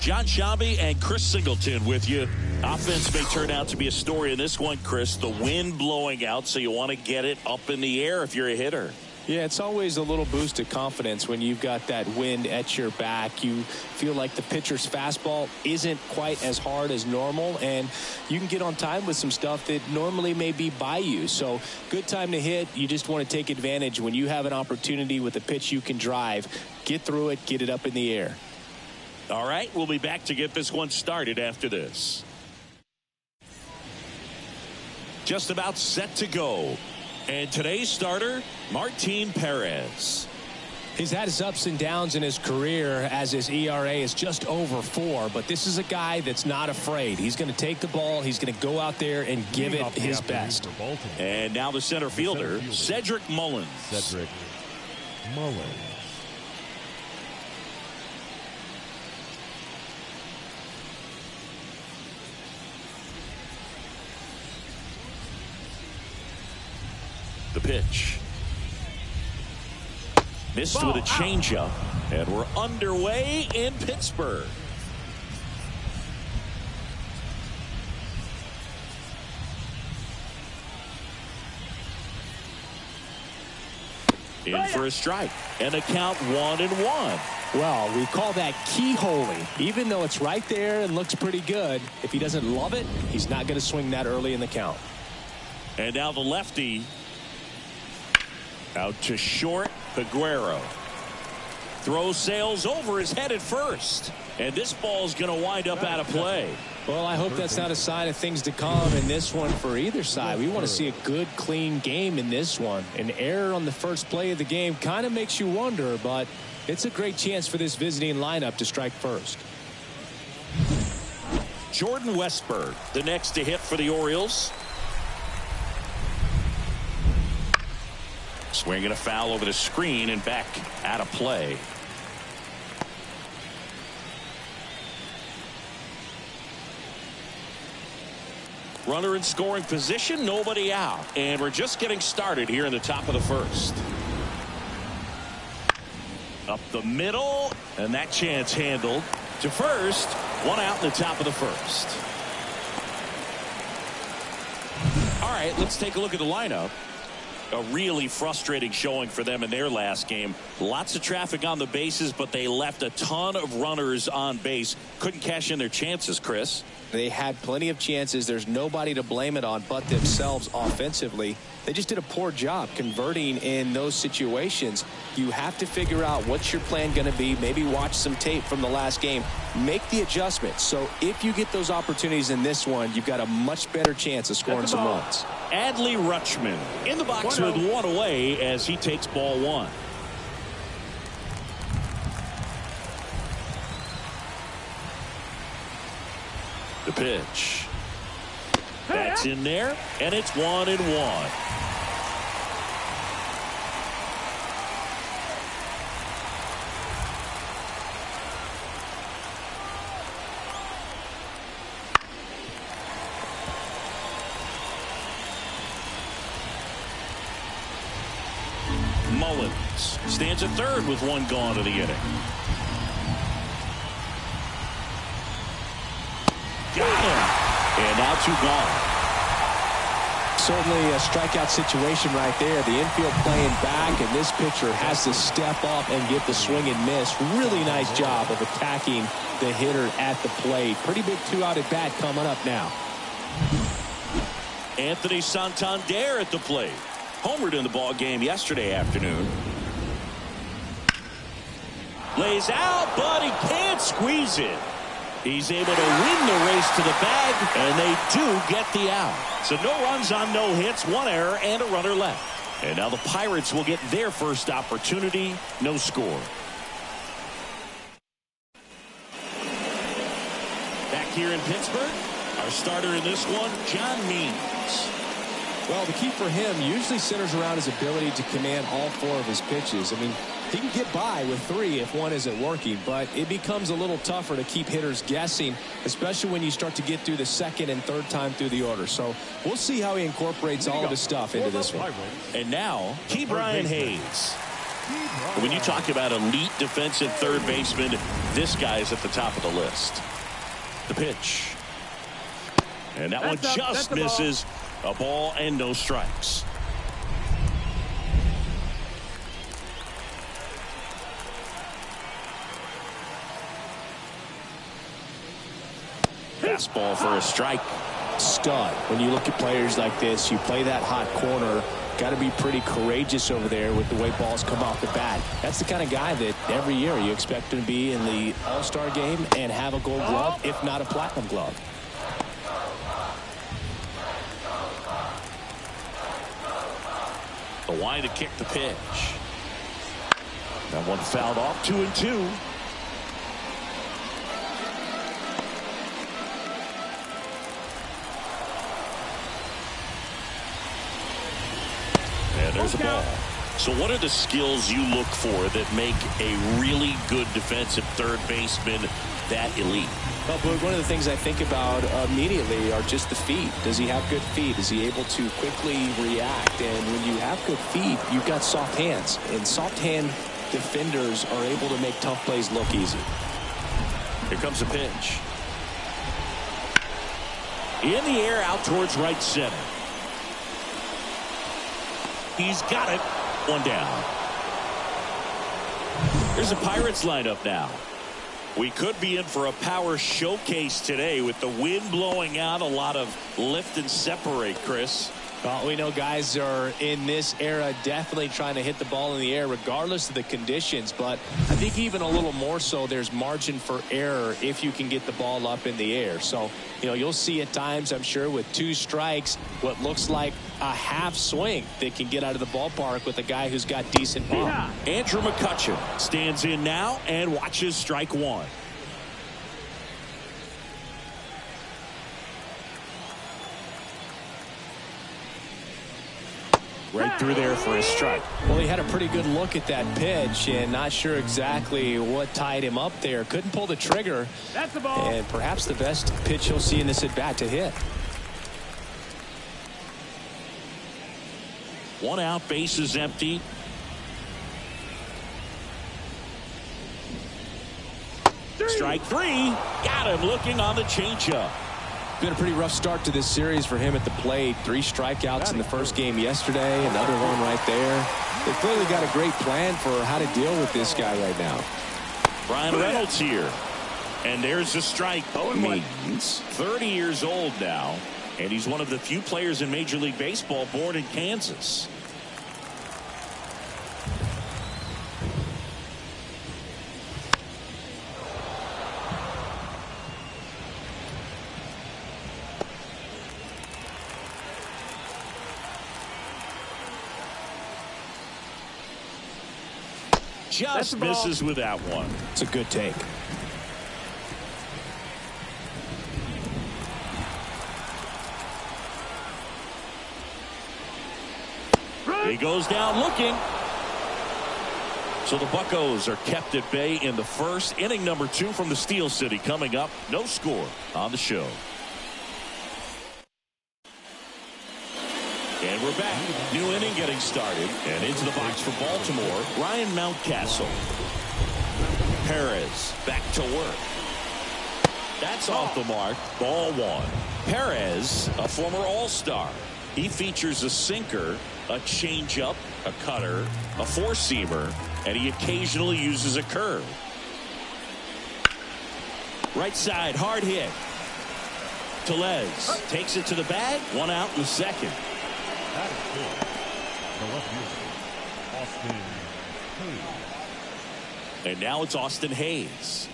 John Shabby and Chris Singleton with you. Offense may turn out to be a story in this one, Chris. The wind blowing out, so you want to get it up in the air if you're a hitter. Yeah, it's always a little boost of confidence when you've got that wind at your back. You feel like the pitcher's fastball isn't quite as hard as normal, and you can get on time with some stuff that normally may be by you. So good time to hit. You just want to take advantage when you have an opportunity with a pitch you can drive. Get through it, get it up in the air. All right, we'll be back to get this one started after this. Just about set to go. And today's starter, Martin Perez. He's had his ups and downs in his career as his ERA is just over 4. But this is a guy that's not afraid. He's going to take the ball. He's going to go out there and give it his best. And now the center fielder, Cedric Mullins. Cedric Mullins. The pitch. Missed with a changeup. And we're underway in Pittsburgh. In for a strike. And a count 1-1. Well, we call that keyholing. Even though it's right there and looks pretty good, if he doesn't love it, he's not going to swing that early in the count. And now the lefty. Out to short, Aguero. Throw sails over his head at first. And this ball's going to wind up out of play. Well, I hope that's not a sign of things to come in this one for either side. We want to see a good, clean game in this one. An error on the first play of the game kind of makes you wonder, but it's a great chance for this visiting lineup to strike first. Jordan Westburg, the next to hit for the Orioles. Swinging a foul over the screen and back out of play. Runner in scoring position, nobody out. And we're just getting started here in the top of the first. Up the middle, and that chance handled to first. One out in the top of the first. All right, let's take a look at the lineup. A really frustrating showing for them in their last game. Lots of traffic on the bases, but they left a ton of runners on base. Couldn't cash in their chances, Chris. They had plenty of chances. There's nobody to blame it on but themselves offensively. They just did a poor job converting in those situations. You have to figure out what's your plan going to be. Maybe watch some tape from the last game. Make the adjustments. So if you get those opportunities in this one, you've got a much better chance of scoring some runs. Adley Rutschman in the box with one away as he takes ball 1. The pitch. That's in there, and it's 1-1. Mullins stands at third with one gone to the inning. Got him. And now 2 gone. Certainly a strikeout situation right there. The infield playing back, and this pitcher has to step up and get the swing and miss. Really nice job of attacking the hitter at the plate. Pretty big 2-out at bat coming up now. Anthony Santander at the plate. Homered in the ball game yesterday afternoon. Lays out, but he can't squeeze it. He's able to win the race to the bag, and they do get the out. So no runs on no hits, 1 error, and a runner left. And now the Pirates will get their first opportunity. No score. Back here in Pittsburgh, our starter in this one, John Means. Well, the key for him usually centers around his ability to command all 4 of his pitches. I mean, he can get by with 3 if one isn't working, but it becomes a little tougher to keep hitters guessing, especially when you start to get through the second and third time through the order. So we'll see how he incorporates all of his stuff into this one. And now, Ke'Bryan Hayes. When you talk about elite defensive third baseman, this guy is at the top of the list. The pitch. And that one just misses. A ball and no strikes. Fastball for a strike. Stud. When you look at players like this, you play that hot corner. Got to be pretty courageous over there with the way balls come off the bat. That's the kind of guy that every year you expect him to be in the All-Star game and have a gold glove, if not a platinum glove. The line to kick the pitch. That one fouled off. 2-2. And there's a ball. So what are the skills you look for that make a really good defensive third baseman that elite? Well, but one of the things I think about immediately are just the feet. Does he have good feet? Is he able to quickly react? And when you have good feet, you've got soft hands. And soft hand defenders are able to make tough plays look easy. Here comes a pitch. In the air out towards right center. He's got it. One down. There's a Pirates lineup now. We could be in for a power showcase today with the wind blowing out. A lot of lift and separate, Chris. Well, we know guys are in this era definitely trying to hit the ball in the air regardless of the conditions, but I think even a little more so there's margin for error if you can get the ball up in the air. So, you know, you'll see at times, I'm sure, with 2 strikes, what looks like a half swing that can get out of the ballpark with a guy who's got decent pop. Andrew McCutchen stands in now and watches strike one. Right through there for a strike. Well, he had a pretty good look at that pitch and not sure exactly what tied him up there. Couldn't pull the trigger. That's the ball. And perhaps the best pitch he'll see in this at bat to hit. 1 out, bases empty. Strike 3. Got him looking on the changeup. Been a pretty rough start to this series for him at the plate. 3 strikeouts in the first game yesterday. Another one right there. They clearly got a great plan for how to deal with this guy right now. Brian Reynolds here. And there's a strike. Means 30 years old now. And he's one of the few players in Major League Baseball born in Kansas. Just misses with that one. It's a good take. He goes down looking. So the Buccos are kept at bay in the first. Inning number 2 from the Steel City coming up. No score on the show. And we're back. New inning getting started. And into the box for Baltimore, Ryan Mountcastle. Perez back to work. That's off the mark. Ball 1. Perez, a former All-Star. He features a sinker, a changeup, a cutter, a four-seamer, and he occasionally uses a curve. Right side, hard hit. Tellez takes it to the bag. 1 out in the second. That is good. The left fielder, Austin Hayes. And now it's Austin Hayes.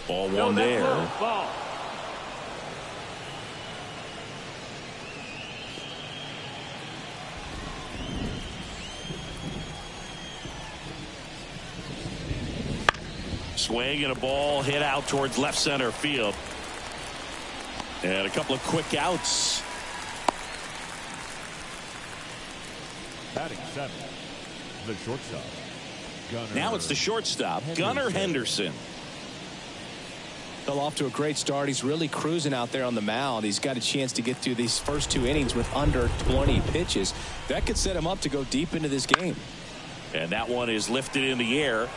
Ball 1 there. Ball. Swing and a ball hit out towards left center field. And a couple of quick outs. Batting 7, the shortstop. Gunnar. Now it's the shortstop, Gunnar Henderson. Well, off to a great start. He's really cruising out there on the mound. He's got a chance to get through these first 2 innings with under 20 pitches. That could set him up to go deep into this game. And that one is lifted in the air.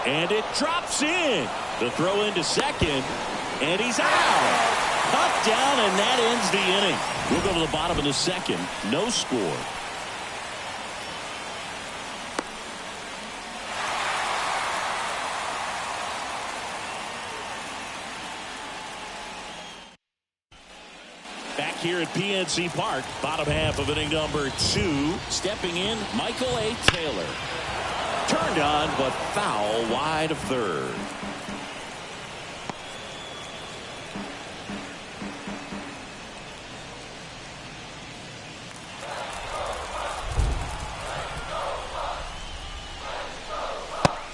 And it drops in. The throw into second. And he's out. Cut down, and that ends the inning. We'll go to the bottom of the second. No score. Back here at PNC Park, bottom half of inning number 2. Stepping in, Michael A. Taylor. Turned on, but foul wide of third.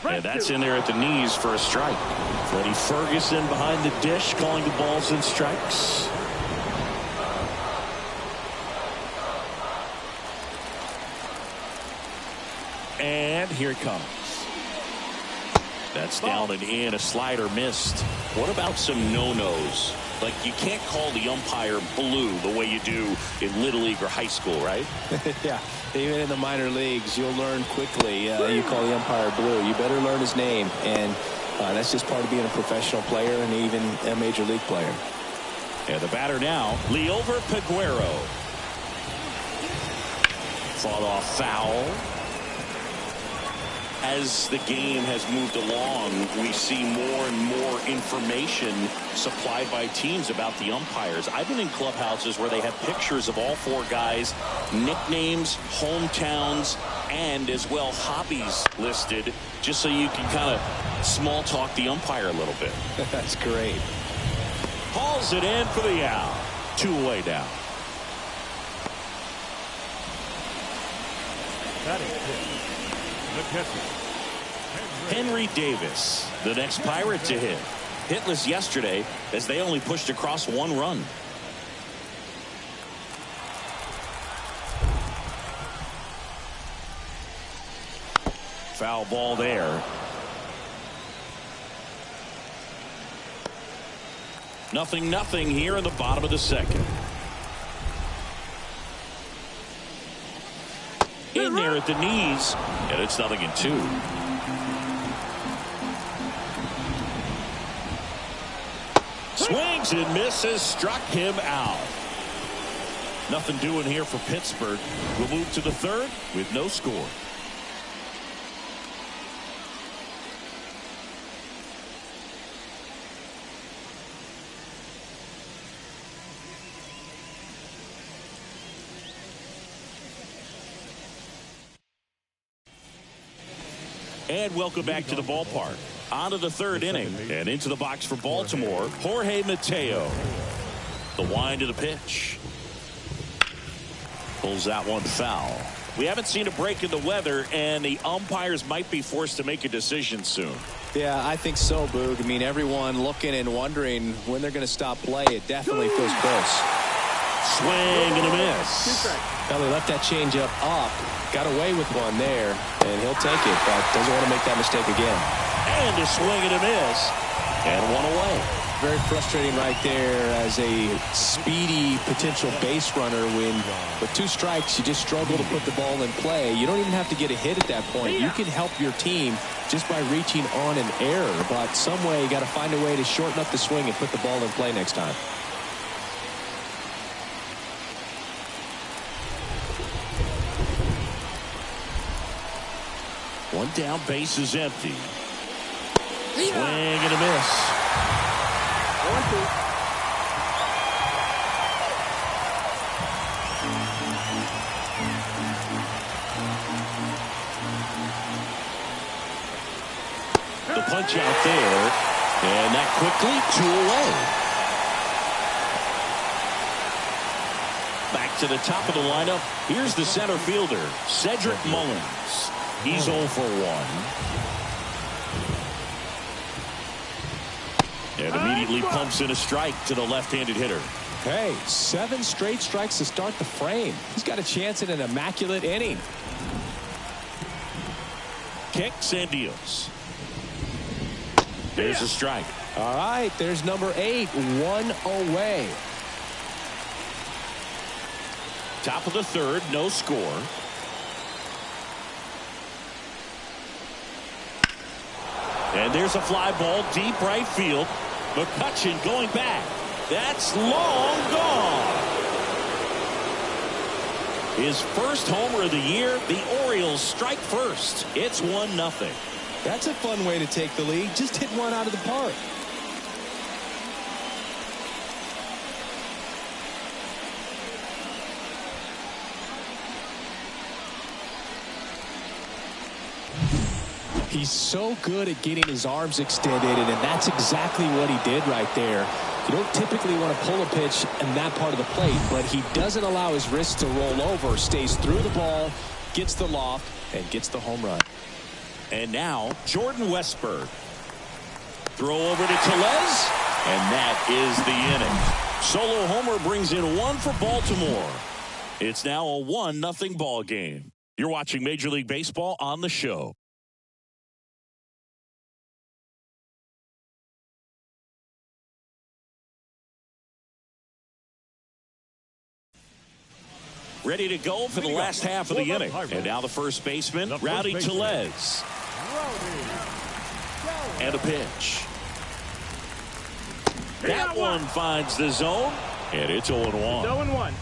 And that's in there at the knees for a strike. Freddie Ferguson behind the dish calling the balls and strikes. And here it comes. That's down and in. A slider missed. What about some no-nos? Like, you can't call the umpire blue the way you do in Little League or high school, right? Yeah, even in the minor leagues, you'll learn quickly. You call the umpire blue. You better learn his name. And that's just part of being a professional player and even a major league player. And the batter now, Liover Peguero. Fought off foul. As the game has moved along, we see more and more information supplied by teams about the umpires. I've been in clubhouses where they have pictures of all 4 guys, nicknames, hometowns, and as well hobbies listed, just so you can kind of small talk the umpire a little bit. That's great. Hauls it in for the out. 2 away now. That is it. The catcher, Henry Davis, the next Pirate to hit. Hitless yesterday as they only pushed across 1 run. Foul ball there. Nothing here in the bottom of the second. In there at the knees, and it's 0-2. Swings and misses, struck him out. Nothing doing here for Pittsburgh. We'll move to the third with no score. And welcome back to the ballpark. On to the third inning and into the box for Baltimore, Jorge Mateo. The wind of the pitch. Pulls that one foul. We haven't seen a break in the weather, and the umpires might be forced to make a decision soon. Yeah, I think so, Boog. I mean, everyone looking and wondering when they're going to stop play. It definitely feels close. Swing and a miss. Well, he left that changeup up, got away with one there, and he'll take it, but doesn't want to make that mistake again. And a swing and a miss, and 1 away. Very frustrating right there as a speedy potential base runner when with 2 strikes you just struggle to put the ball in play. You don't even have to get a hit at that point. You can help your team just by reaching on an error, but some way you got to find a way to shorten up the swing and put the ball in play next time. One down, base is empty. Swing and a miss. 1-2. The punch out there, and that quickly 2 away. Back to the top of the lineup. Here's the center fielder, Cedric Mullins. He's 0 for 1. And immediately pumps in a strike to the left-handed hitter. Hey, 7 straight strikes to start the frame. He's got a chance at an immaculate inning. Kicks and deals. There's a strike. All right, there's number 8, 1 away. Top of the third, no score. And there's a fly ball deep right field. McCutchen going back. That's long gone. His first homer of the year. The Orioles strike first. It's 1-0. That's a fun way to take the lead. Just hit one out of the park. He's so good at getting his arms extended, and that's exactly what he did right there. You don't typically want to pull a pitch in that part of the plate, but he doesn't allow his wrist to roll over, stays through the ball, gets the loft, and gets the home run. And now Jordan Westburg. Throw over to Tellez, and that is the inning. Solo homer brings in 1 for Baltimore. It's now a 1-0 ball game. You're watching Major League Baseball on the show. Ready to go for the last half of the inning. And now the first baseman, Rowdy Tellez. And a pitch. That one finds the zone, and it's 0-1. 0-1.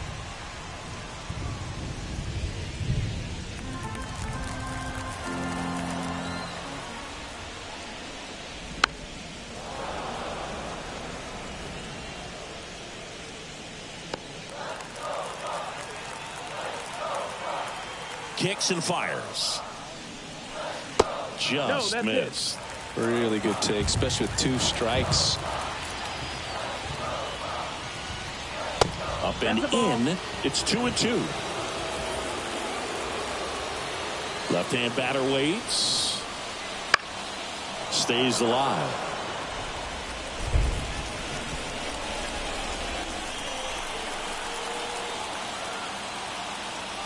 Kicks and fires. Just missed. Really good take, especially with 2 strikes. Up and in. It's 2-2. Left-hand batter waits. Stays alive.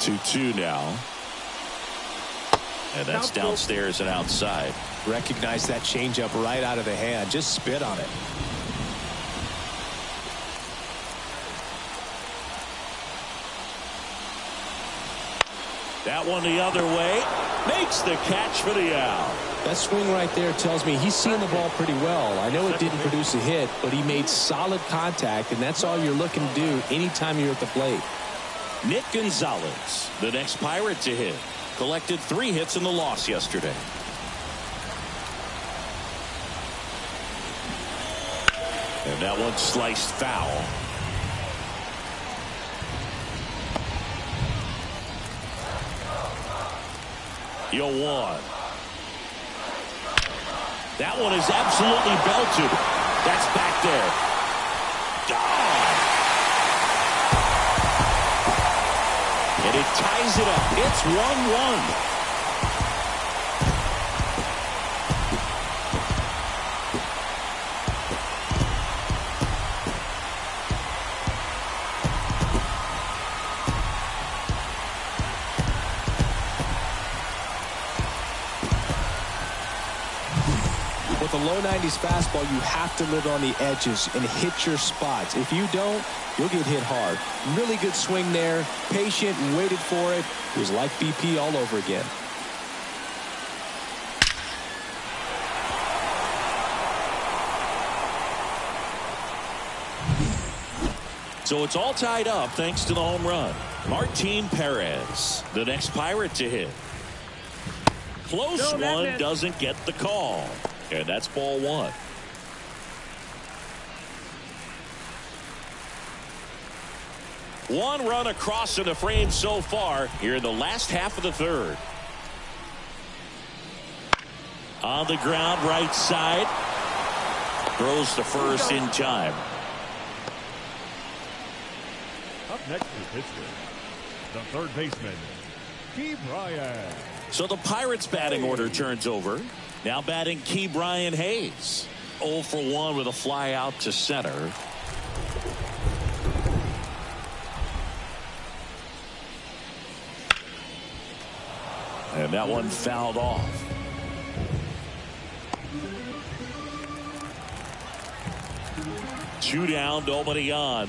Two now. And that's downstairs and outside. Recognize that changeup right out of the hand. Just spit on it. That one the other way. Makes the catch for the out. That swing right there tells me he's seeing the ball pretty well. I know it didn't produce a hit, but he made solid contact, and that's all you're looking to do anytime you're at the plate. Nick Gonzalez, the next Pirate to hit. Collected 3 hits in the loss yesterday. And that one sliced foul. Yo, 1. That one is absolutely belted. That's back there. Gone. And it ties it up. It's 1-1. With a low 90s fastball, you have to live on the edges and hit your spots. If you don't, you'll get hit hard. Really good swing there. Patient, waited for it. It was like BP all over again. So it's all tied up thanks to the home run. Martin Perez, the next Pirate to hit. Close one, doesn't get the call. And that's ball 1. One run across in the frame so far here in the last half of the third. On the ground, right side. Throws to first in time. Up next is Pittsburgh, the third baseman, Key Bryant. So the Pirates batting order turns over. Now batting Key Bryant Hayes. 0 for 1 with a fly out to center. And that one fouled off. Two down, nobody on.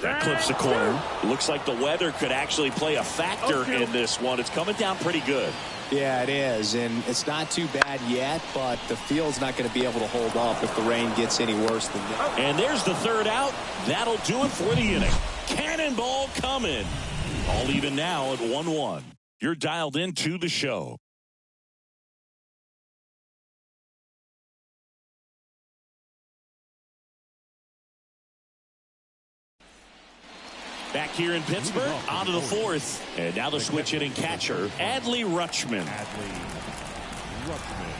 That clips the corner. Looks like the weather could actually play a factor in this one. It's coming down pretty good. Yeah, it is, and it's not too bad yet, but the field's not going to be able to hold up if the rain gets any worse than that. And there's the third out. That'll do it for the inning. Cannonball coming. All even now at 1-1. You're dialed into the show. Back here in Pittsburgh, on to the fourth. And now the switch hitting catcher, Adley Rutschman.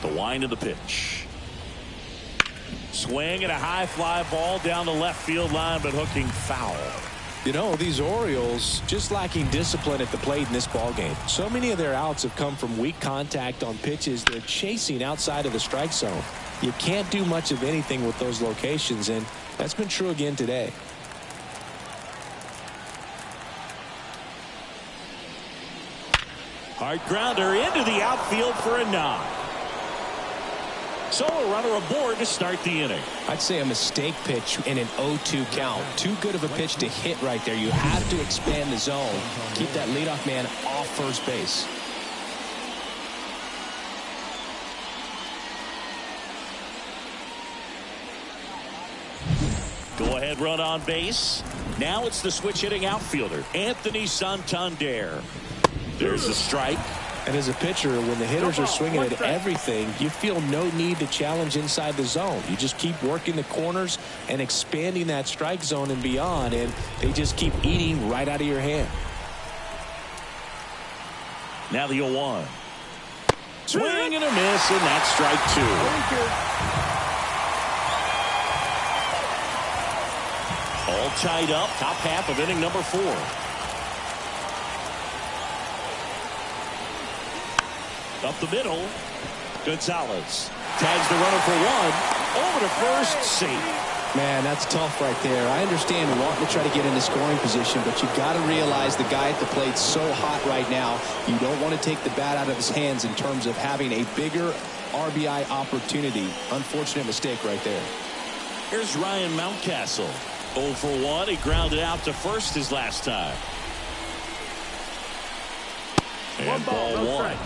The wind of the pitch. Swing and a high fly ball down the left field line, but hooking foul. You know, these Orioles just lacking discipline at the plate in this ball game. So many of their outs have come from weak contact on pitches they're chasing outside of the strike zone. You can't do much of anything with those locations, and that's been true again today. Hard grounder into the outfield for a knock. So a runner aboard to start the inning. I'd say a mistake pitch in an 0-2 count. Too good of a pitch to hit right there. You have to expand the zone. Keep that leadoff man off first base. Go ahead run on base. Now it's the switch hitting outfielder, Anthony Santander. There's the strike. And as a pitcher, when the hitters are swinging at everything, you feel no need to challenge inside the zone. You just keep working the corners and expanding that strike zone and beyond, and they just keep eating right out of your hand. Now the 0-1. Swing and a miss, and that's strike two. All tied up, top half of inning number 4. Up the middle, Gonzalez tags the runner for one. Over to first, safe. Man, that's tough right there. I understand wanting to try to get into scoring position, but you got to realize the guy at the plate's so hot right now. You don't want to take the bat out of his hands in terms of having a bigger RBI opportunity. Unfortunate mistake right there. Here's Ryan Mountcastle. 0 for 1. He grounded out to first his last time. And ball one.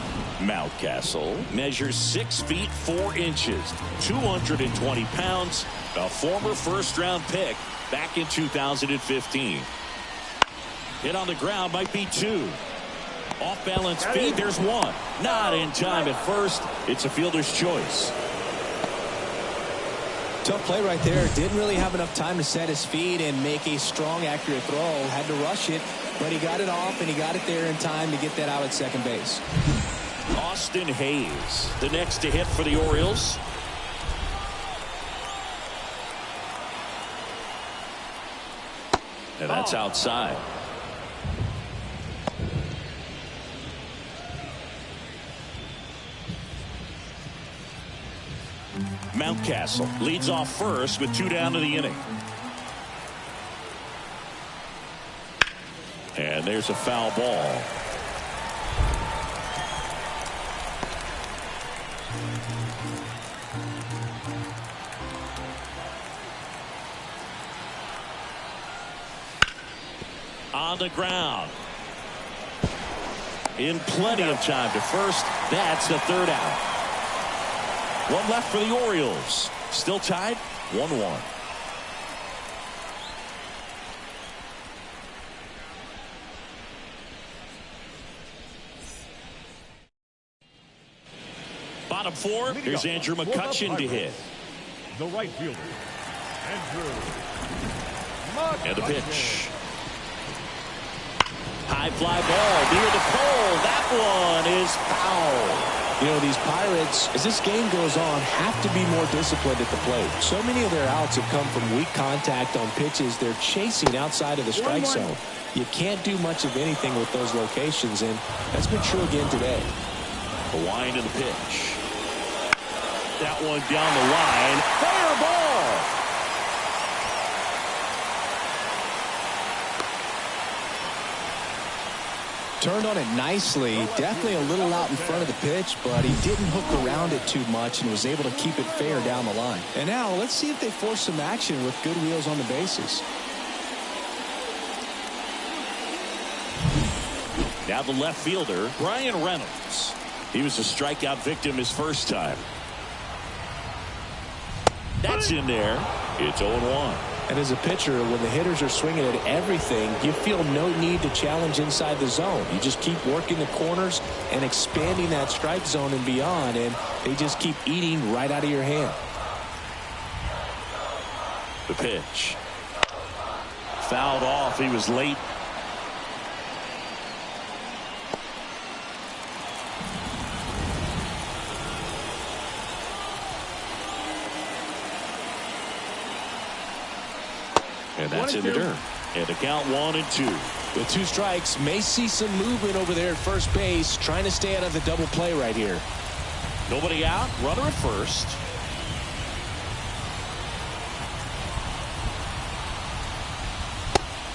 Mountcastle measures 6 feet 4 inches, 220 pounds, a former first-round pick back in 2015. Hit on the ground might be 2. Off-balance feed, there's 1. Not in time at first. It's a fielder's choice. Tough play right there. Didn't really have enough time to set his feet and make a strong, accurate throw. Had to rush it, but he got it off, and he got it there in time to get that out at second base. Austin Hayes, the next to hit for the Orioles. And that's outside. Mountcastle leads off first with 2 down to the inning. And there's a foul ball. On the ground. In plenty of time to first. That's the third out. 1 left for the Orioles. Still tied 1-1. Bottom 4. Here's Andrew McCutchen to hit. The right fielder, Andrew. And the pitch. High fly ball near the pole. That one is foul. You know, these Pirates, as this game goes on, have to be more disciplined at the plate. So many of their outs have come from weak contact on pitches they're chasing outside of the strike zone. You can't do much of anything with those locations, and that's been true again today. The wind of the pitch. That one down the line. Fair ball. Turned on it nicely. Definitely a little out in front of the pitch, but he didn't hook around it too much and was able to keep it fair down the line. And now let's see if they force some action with good wheels on the bases. Now the left fielder, Brian Reynolds. He was a strikeout victim his first time. That's in there. It's 0-1. And as a pitcher, when the hitters are swinging at everything, you feel no need to challenge inside the zone. You just keep working the corners and expanding that strike zone and beyond, and they just keep eating right out of your hand. The pitch. Fouled off. He was late. And that's in the dirt. And the count 1-2. With 2 strikes, may see some movement over there at first base, trying to stay out of the double play right here. Nobody out. Runner at first.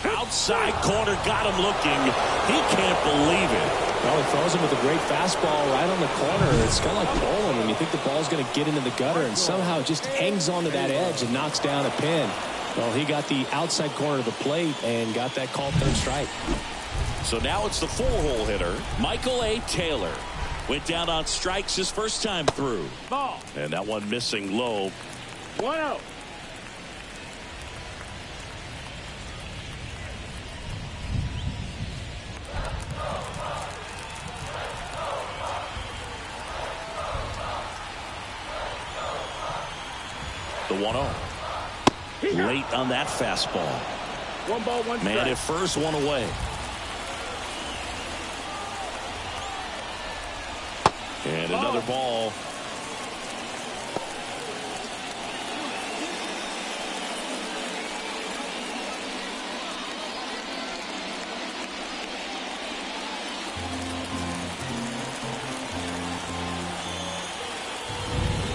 Outside corner, got him looking. He can't believe it. Well, he throws him with a great fastball right on the corner. It's kind of like bowling when you think the ball's going to get into the gutter and somehow it just hangs onto that edge and knocks down a pin. Well, he got the outside corner of the plate and got that called third strike. So now it's the 4-hole hitter, Michael A. Taylor. Went down on strikes his first time through. Ball. And that one missing low. 1-0. The 1-0. Late on that fastball. 1 ball, 1 strike. Man at first, 1 away. And another ball.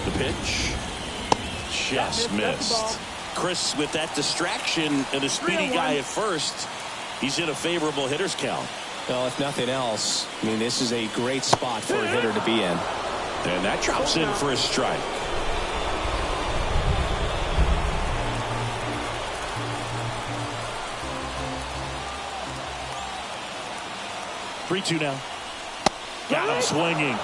The pitch. Just missed. Chris, with that distraction and a speedy guy at first, he's in a favorable hitter's count. Well, if nothing else, I mean, this is a great spot for a hitter to be in. And that drops in for a strike. Three-two now. Got him swinging.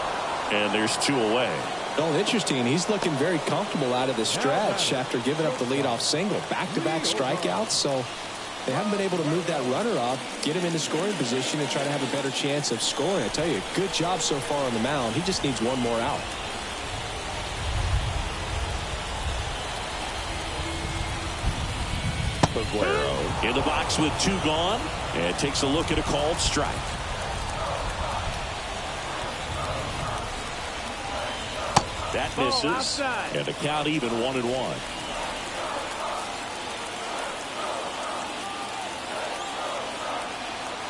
And there's 2 away. Well, interesting. He's looking very comfortable out of the stretch after giving up the leadoff single. Back-to-back strikeouts, so they haven't been able to move that runner up, get him into scoring position, and try to have a better chance of scoring. I tell you, good job so far on the mound. He just needs one more out. Aguero in the box with 2 gone, and takes a look at a called strike. That misses, and the count even 1-1.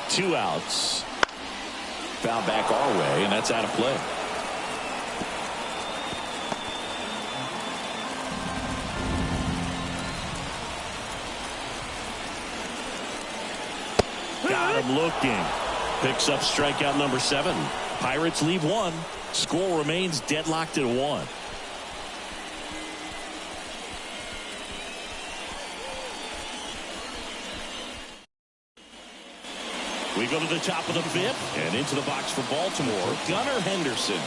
Two outs. Foul back our way, and that's out of play. Got him looking. Picks up strikeout number 7. Pirates leave 1. Score remains deadlocked at 1. We go to the top of the 5th and into the box for Baltimore. Gunnar Henderson.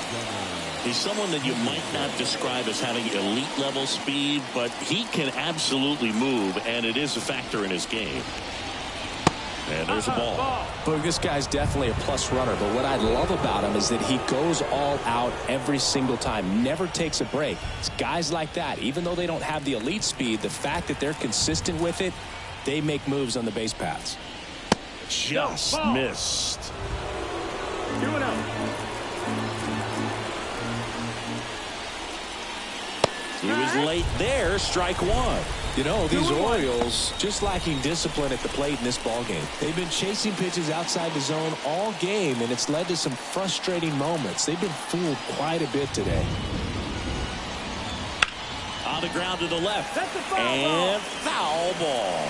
He's someone that you might not describe as having elite level speed, but he can absolutely move, and it is a factor in his game. And there's a ball. But this guy's definitely a plus runner, but what I love about him is that he goes all out every single time, never takes a break. It's guys like that, even though they don't have the elite speed, the fact that they're consistent with it, they make moves on the base paths. Just missed. 2-0. He was late there. Strike 1. You know, these Orioles just lacking discipline at the plate in this ballgame. They've been chasing pitches outside the zone all game, and it's led to some frustrating moments. They've been fooled quite a bit today. On the ground to the left. That's a foul and foul ball.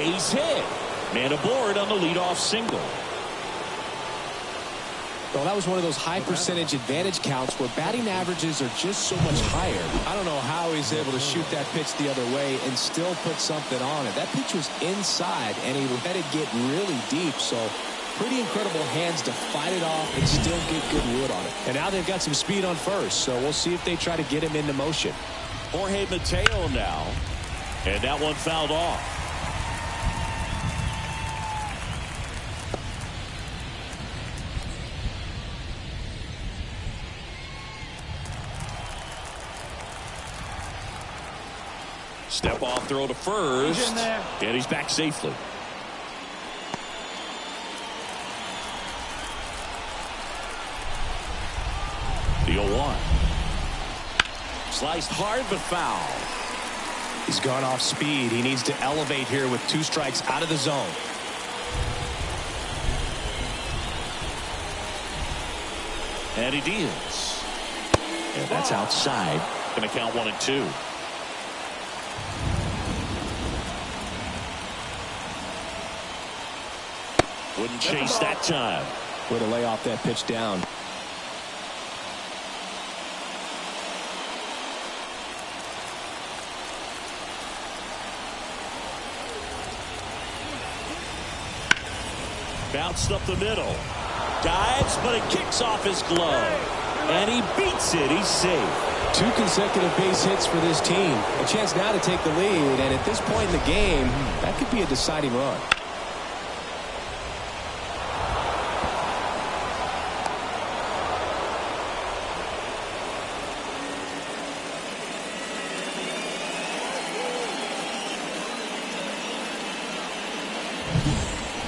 base hit. Man aboard on the leadoff single. Well, that was one of those high percentage advantage counts where batting averages are just so much higher. I don't know how he's able to shoot that pitch the other way and still put something on it. That pitch was inside, and he let it get really deep. So pretty incredible hands to fight it off and still get good wood on it. And now they've got some speed on first, so we'll see if they try to get him into motion. Jorge Mateo now, and that one fouled off. Step off throw to first, and he's back safely. The 0-1. Sliced hard but foul. He's gone off speed. He needs to elevate here with 2 strikes out of the zone. And he deals. And that's outside. Going to count 1-2. Wouldn't chase that time. Way to lay off that pitch down. Bounced up the middle. Dives, but it kicks off his glove. And he beats it. He's safe. 2 consecutive base hits for this team. A chance now to take the lead. And at this point in the game, that could be a deciding run.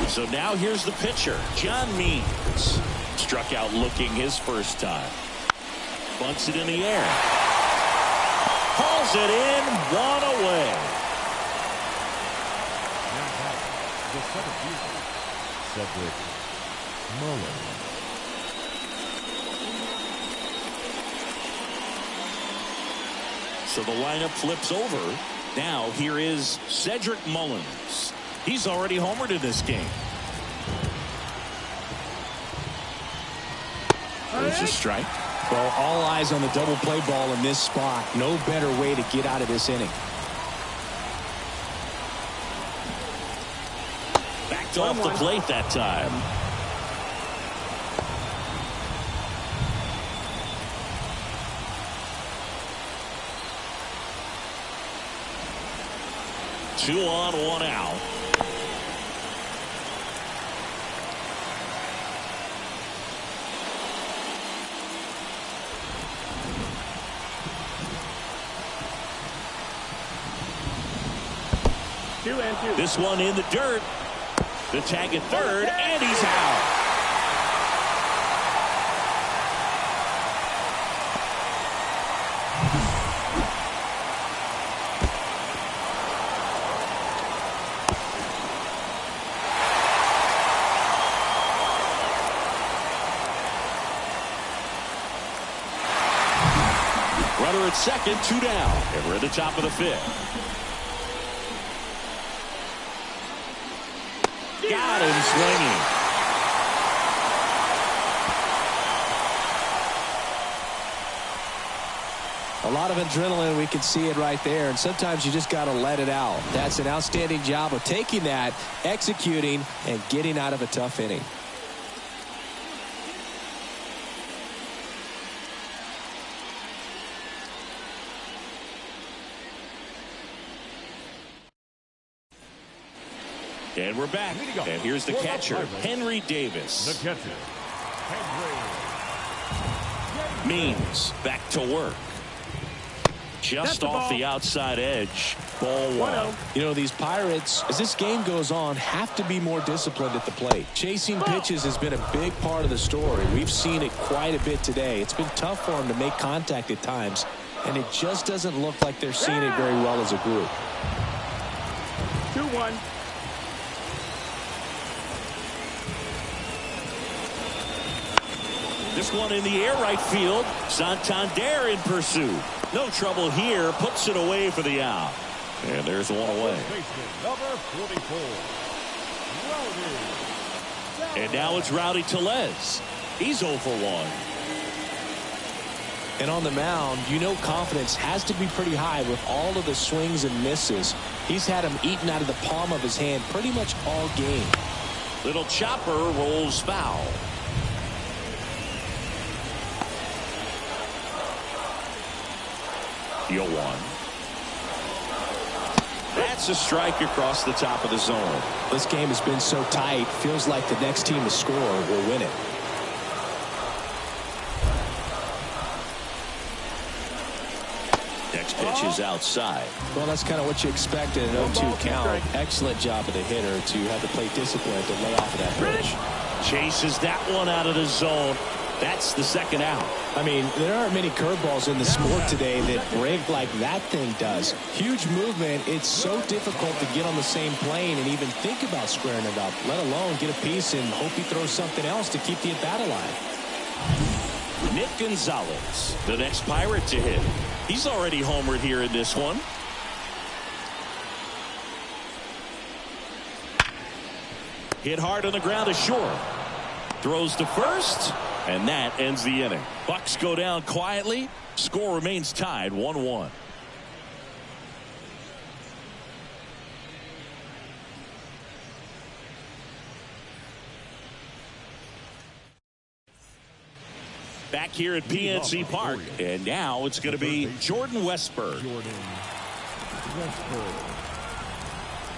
So now here's the pitcher, John Means. Struck out looking his first time. Bunts it in the air. Hauls it in, 1 away. The seventh user, Cedric Mullins. So the lineup flips over. Now here is Cedric Mullins. He's already homered in this game. There's a strike. Well, all eyes on the double play ball in this spot. No better way to get out of this inning. Backed off the plate that time. Two on, 1 out. This one in the dirt. The tag at third, and he's out. Runner at second, 2 down, and we're at the top of the 5th. Got him swinging. A lot of adrenaline. We can see it right there. And sometimes you just got to let it out. That's an outstanding job of taking that, executing, and getting out of a tough inning. And we're back. And here's the catcher, Henry Davis. The catcher, Henry. Means back to work. Just off the outside edge. Ball 1. You know, these Pirates, as this game goes on, have to be more disciplined at the plate. Chasing pitches has been a big part of the story. We've seen it quite a bit today. It's been tough for them to make contact at times, and it just doesn't look like they're seeing it very well as a group. 2-1. This one in the air right field. Santander in pursuit. No trouble here. Puts it away for the out. And there's one away. Number 44. Rowdy. And now it's Rowdy Tellez. He's 0 for 1. And on the mound, you know confidence has to be pretty high with all of the swings and misses. He's had them eaten out of the palm of his hand pretty much all game. Little chopper rolls foul. Deal 1. That's a strike across the top of the zone. This game has been so tight, feels like the next team to score will win it. Next pitch is outside. Well, that's kind of what you expect in an 0-2 count. Excellent job of the hitter to have the plate discipline to lay off of that pitch. Chases that one out of the zone. That's the second out. I mean, there aren't many curveballs in the sport today that break like that thing does. Huge movement. It's so difficult to get on the same plane and even think about squaring it up, let alone get a piece and hope he throws something else to keep the at-bat alive. Nick Gonzalez, the next Pirate to hit. He's already homered here in this one. Hit hard on the ground to short. Throws to first, and that ends the inning. Bucks go down quietly. Score remains tied 1-1. Back here at PNC Park, and now it's going to be Jordan Westburg.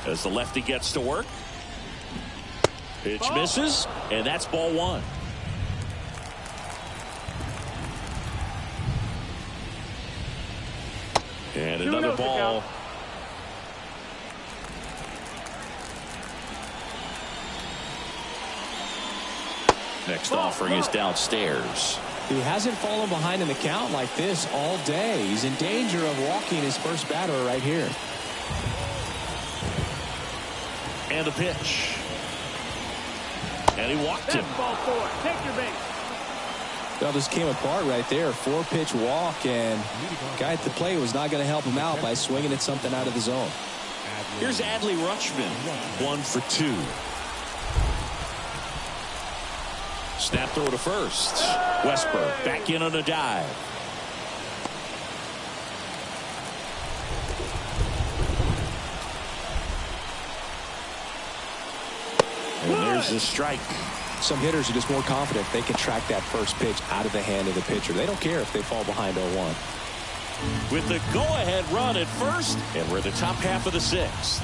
As the lefty gets to work. Pitch misses, and that's ball 1. And another ball. Next offering is downstairs. He hasn't fallen behind in the count like this all day. He's in danger of walking his first batter right here. And a pitch. And he walked him. Ball 4. Take your base. Well, this came apart right there. 4-pitch walk, and guy at the plate was not going to help him out by swinging at something out of the zone. Here's Adley Rutschman, 1 for 2. Snap throw to first. Westburg back in on a dive. And there's the strike. Some hitters are just more confident they can track that first pitch out of the hand of the pitcher. They don't care if they fall behind 0-1. With the go-ahead run at first, and we're the top half of the 6th.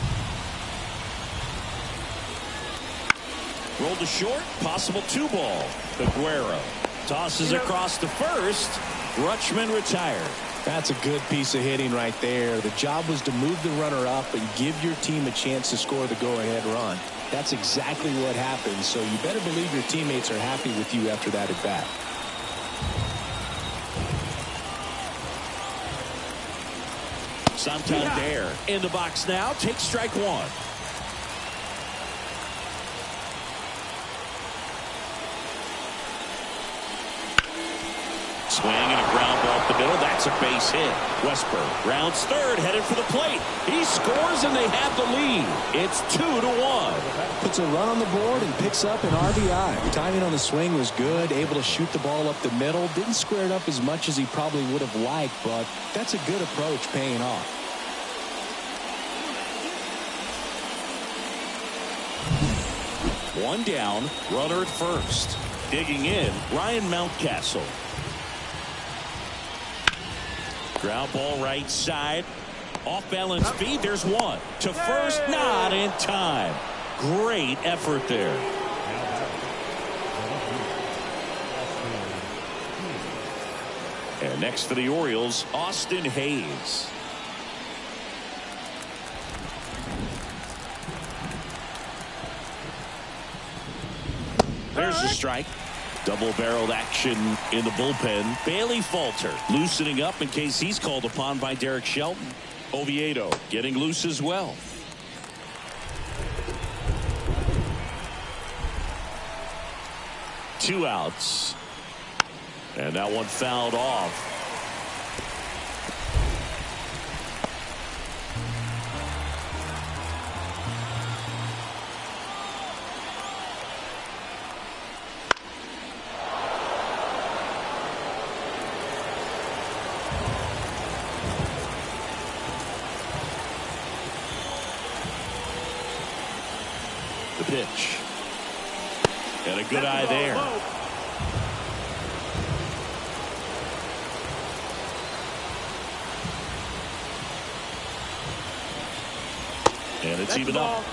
Rolled to short, possible 2-ball. Aguero tosses across to first. Rutschman retired. That's a good piece of hitting right there. The job was to move the runner up and give your team a chance to score the go-ahead run. That's exactly what happened, so you better believe your teammates are happy with you after that at bat. Santander in the box now. Takes strike 1. Swing and a ground ball up the middle. That's a base hit. Westburg rounds third, headed for the plate. He scores and they have the lead. It's 2-1. Puts a run on the board and picks up an RBI. Timing on the swing was good. Able to shoot the ball up the middle. Didn't square it up as much as he probably would have liked, but that's a good approach paying off. One down, runner at first. Digging in, Ryan Mountcastle. Ground ball right side. Off balance feed. There's one. To first, not in time. Great effort there. And next for the Orioles, Austin Hayes. There's the strike. Double-barreled action in the bullpen. Bailey Falter loosening up in case he's called upon by Derek Shelton. Oviedo getting loose as well. Two outs. And that one fouled off. The pitch. And a good eye there. And it's even up.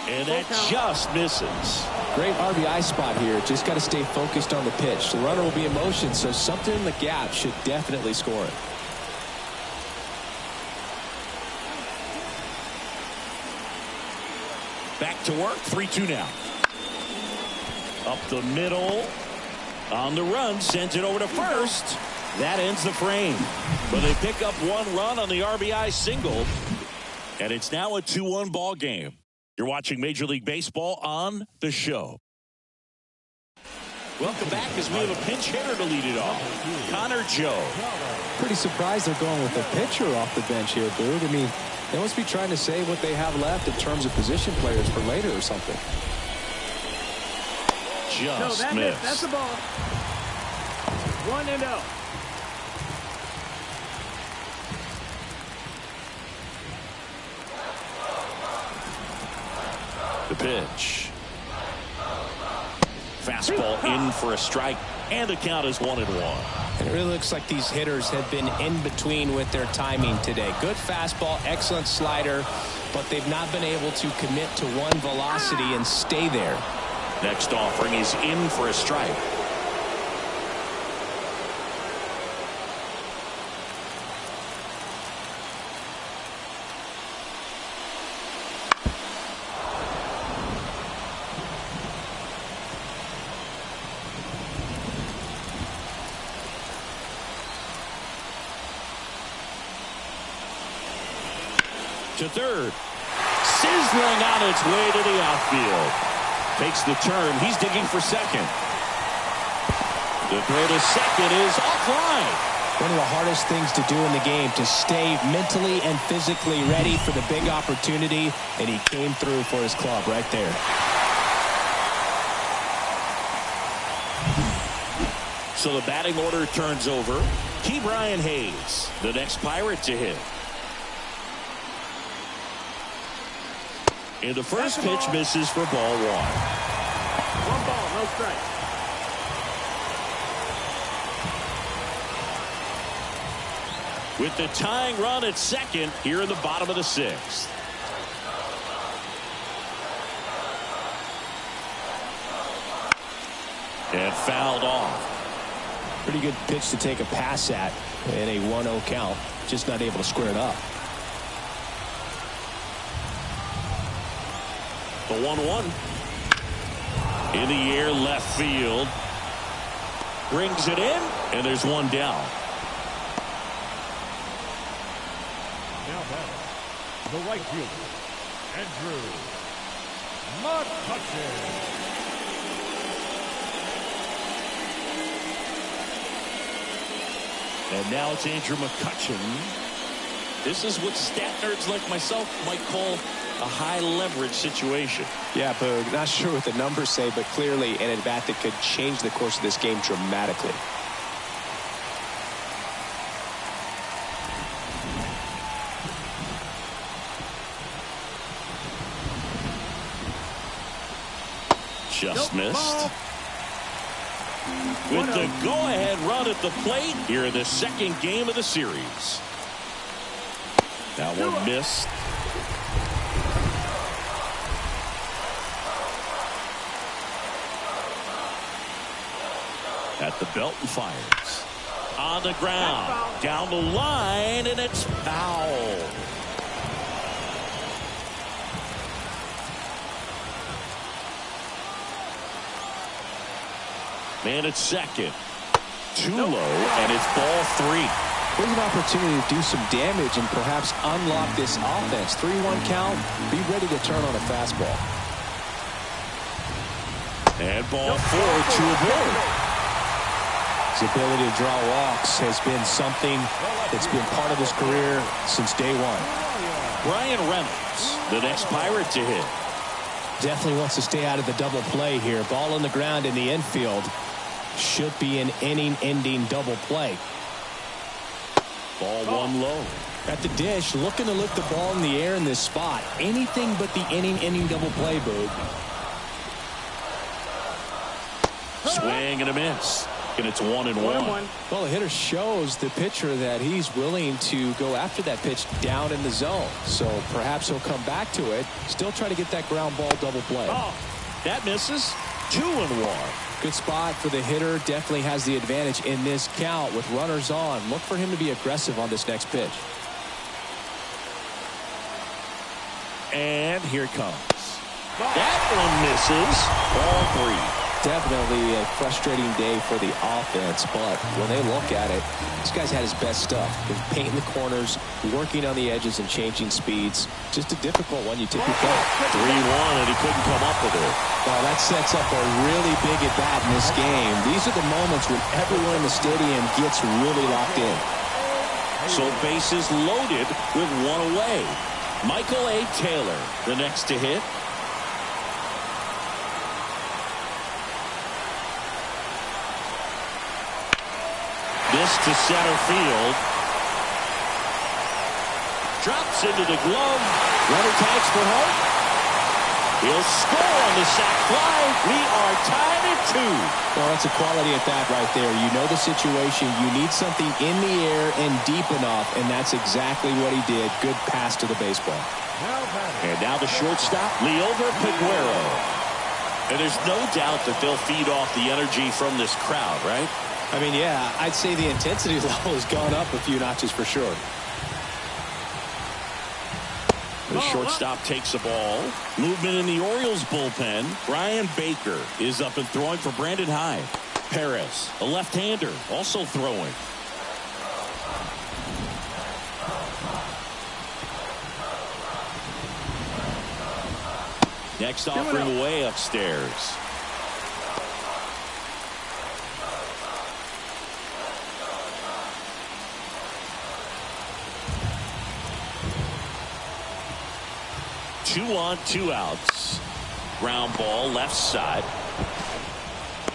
And that just misses. Great RBI spot here. Just got to stay focused on the pitch. The runner will be in motion, so something in the gap should definitely score it. Back to work. 3-2 now. Up the middle. On the run. Sends it over to first. That ends the frame. But they pick up one run on the RBI single. And it's now a 2-1 ball game. You're watching Major League Baseball on The Show. Welcome back as we have a pinch hitter to lead it off. Connor Joe. Pretty surprised they're going with a pitcher off the bench here, Boog. I mean, they must be trying to save what they have left in terms of position players for later or something. Just missed. That's the ball. 1-0. The pitch. Fastball in for a strike, and the count is 1-1. And it really looks like these hitters have been in between with their timing today. Good fastball, excellent slider, but they've not been able to commit to one velocity and stay there. Next offering is in for a strike. To third. Sizzling on its way to the outfield. Takes the turn. He's digging for second. The throw to second is offline. One of the hardest things to do in the game, to stay mentally and physically ready for the big opportunity, and he came through for his club right there. So the batting order turns over. Key Brian Hayes, the next Pirate to hit. And the first pitch misses for ball one. 1 ball, no strike. With the tying run at second here in the bottom of the 6th. And fouled off. Pretty good pitch to take a pass at in a 1-0 count. Just not able to square it up. The 1-1. In the air, left field. Brings it in, and there's one down. Now batting, the right fielder, Andrew McCutchen. And now it's Andrew McCutchen. This is what stat nerds like myself might call a high leverage situation. Yeah, but not sure what the numbers say, but clearly an at-bat that could change the course of this game dramatically. Just missed. With the go-ahead run at the plate here in the second game of the series. That one missed. At the belt and fires. On the ground. Down the line, and it's foul. Man at second. Too low, and it's ball 3. Here's an opportunity to do some damage and perhaps unlock this offense. 3-1 count. Be ready to turn on a fastball. And ball 4 to a board. His ability to draw walks has been something that's been part of his career since day one. Brian Reynolds, the next Pirate to hit. Definitely wants to stay out of the double play here. Ball on the ground in the infield. should be an inning-ending double play. Ball one low. At the dish, looking to lift the ball in the air in this spot. Anything but the inning-ending double play, Boog. Swing and a miss. And it's 1-1. Well, the hitter shows the pitcher that he's willing to go after that pitch down in the zone. So perhaps he'll come back to it. Still try to get that ground ball double play. Oh, that misses. 2-1. Good spot for the hitter. Definitely has the advantage in this count with runners on. Look for him to be aggressive on this next pitch. And here it comes. That one misses. Ball 3. Definitely a frustrating day for the offense, but when they look at it, this guy's had his best stuff. Been painting the corners, working on the edges and changing speeds. Just a difficult one. You typically play. 3-1, and he couldn't come up with it. Well, that sets up a really big at bat in this game. These are the moments when everyone in the stadium gets really locked in. So bases loaded with one away. Michael A. Taylor, the next to hit. This to center field. Drops into the glove. Runner tags for home. He'll score on the sac fly. We are tied at 2. Well, that's a quality at bat right there. You know the situation. You need something in the air and deep enough, and that's exactly what he did. Good pass to the baseball. And now the shortstop, Leover Peguero. And there's no doubt that they'll feed off the energy from this crowd, right? I mean, yeah, I'd say the intensity level has gone up a few notches for sure. The shortstop takes the ball. Movement in the Orioles bullpen. Brian Baker is up and throwing for Brandon Hyde. Perez, a left-hander, also throwing. Next offering way upstairs. Two on, 2 outs. Ground ball left side.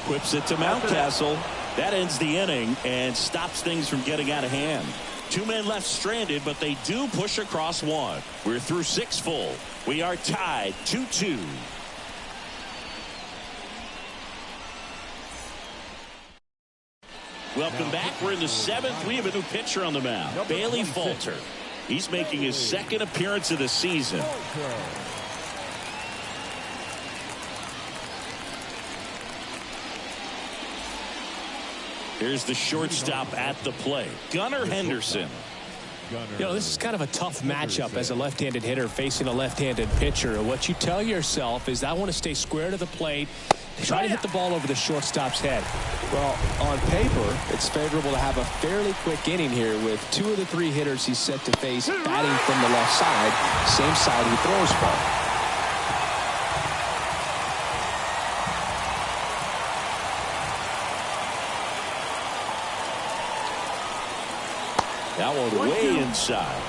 Whips it to Mountcastle. That ends the inning and stops things from getting out of hand. 2 men left stranded, but they do push across 1. We're through 6 full. We are tied 2-2. Welcome back. We're in the 7th. We have a new pitcher on the mound. Bailey Falter. He's making his 2nd appearance of the season. Here's the shortstop at the plate, Gunnar Henderson. You know, this is kind of a tough matchup as a left-handed hitter facing a left-handed pitcher. What you tell yourself is, I want to stay square to the plate, try to hit the ball over the shortstop's head. Well, on paper, it's favorable to have a fairly quick inning here with 2 of the 3 hitters he's set to face batting from the left side, same side he throws from. That one way inside.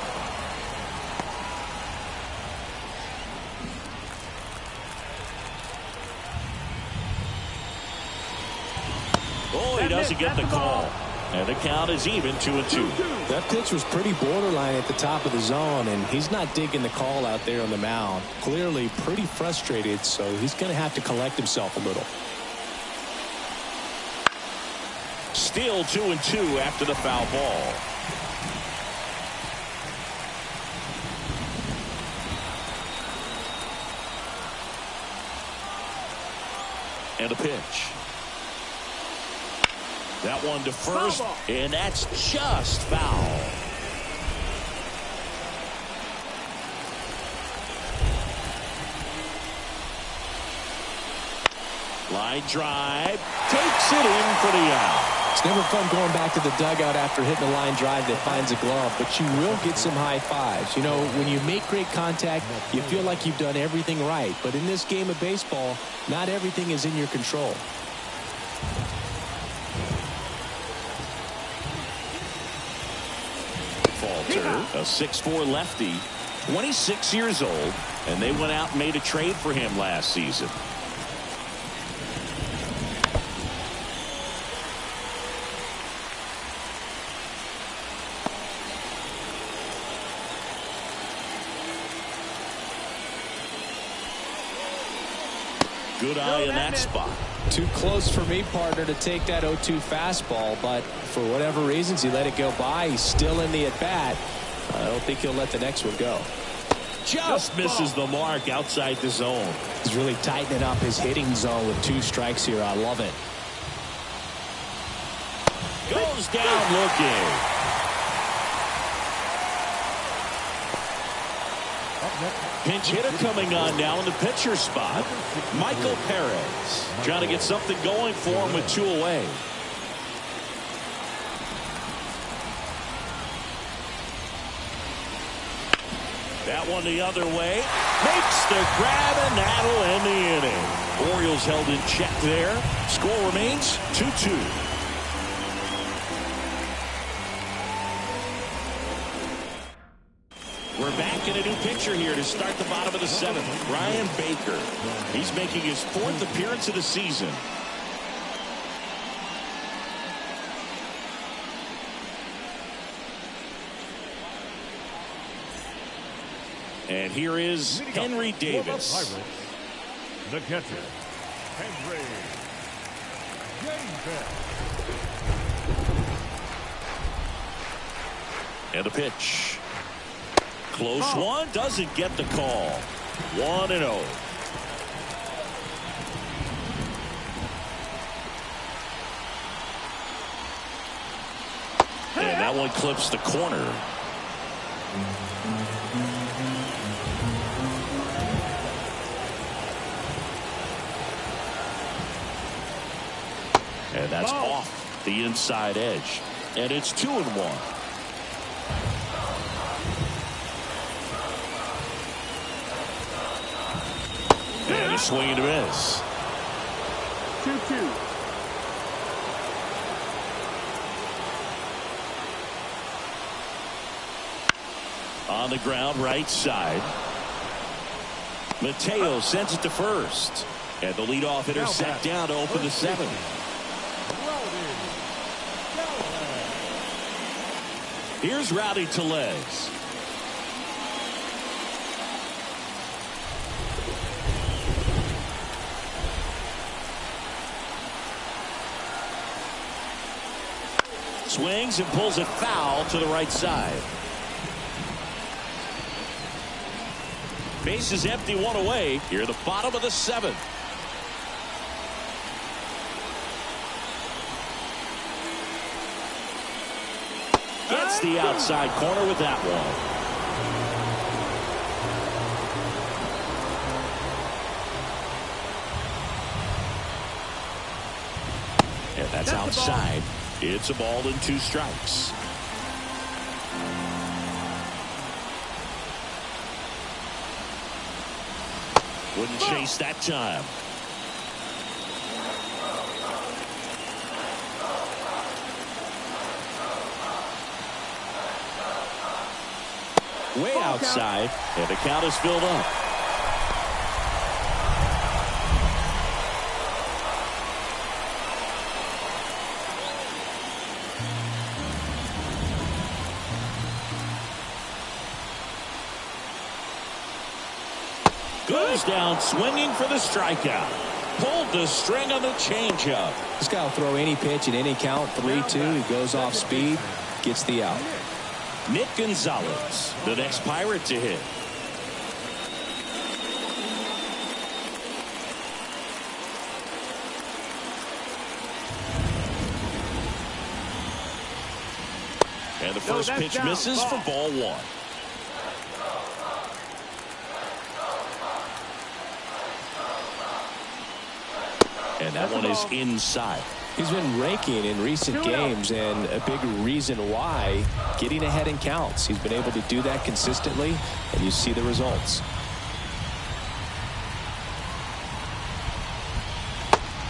Oh, he doesn't get the call. And the count is even 2-2. That pitch was pretty borderline at the top of the zone, and he's not digging the call out there on the mound. Clearly pretty frustrated, so he's going to have to collect himself a little. Still 2-2 after the foul ball. And a pitch. That one to first, and that's just foul. Line drive, takes it in for the out. It's never fun going back to the dugout after hitting a line drive that finds a glove, but you will get some high fives. You know, when you make great contact, you feel like you've done everything right. But in this game of baseball, not everything is in your control. Falter, a 6'4" lefty, 26 years old, and they went out and made a trade for him last season. Good eye in that spot. Too close for me, partner, to take that 0-2 fastball, but for whatever reasons, he let it go by. He's still in the at-bat. I don't think he'll let the next one go. Just misses the mark outside the zone. He's really tightening up his hitting zone with 2 strikes here. I love it. Goes down looking. Pinch hitter coming on now in the pitcher spot. Michael Perez trying to get something going for him with 2 away. That one the other way. Makes the grab, and that'll end the inning. Orioles held in check there. Score remains 2-2. We're back in a new pitcher here to start the bottom of the 7th. Brian Baker. He's making his 4th appearance of the season. And here is Henry Davis. The catcher, Henry Davis. And the pitch. Close one. Doesn't get the call. 1-0. And that one clips the corner. And that's off the inside edge. And it's 2-1. And a swing and a miss. 2-2. On the ground, right side. Mateo sends it to first. And the leadoff hitter sat down to open the 7th. Here's Rowdy Tellez. Swings and pulls it foul to the right side. Base is empty, 1 away. Here at the bottom of the 7th. Gets the outside corner with that one. And that's outside. It's a ball and 2 strikes. Wouldn't chase that time. Way outside, and the count is filled up. Goes down swinging for the strikeout. Pulled the string on the changeup. This guy will throw any pitch at any count. 3-2. He goes off speed, gets the out. Nick Gonzalez, the next Pirate to hit. And the first pitch misses for ball 1. And that one is inside. He's been raking in recent games, and a big reason why, getting ahead in counts. He's been able to do that consistently, and you see the results.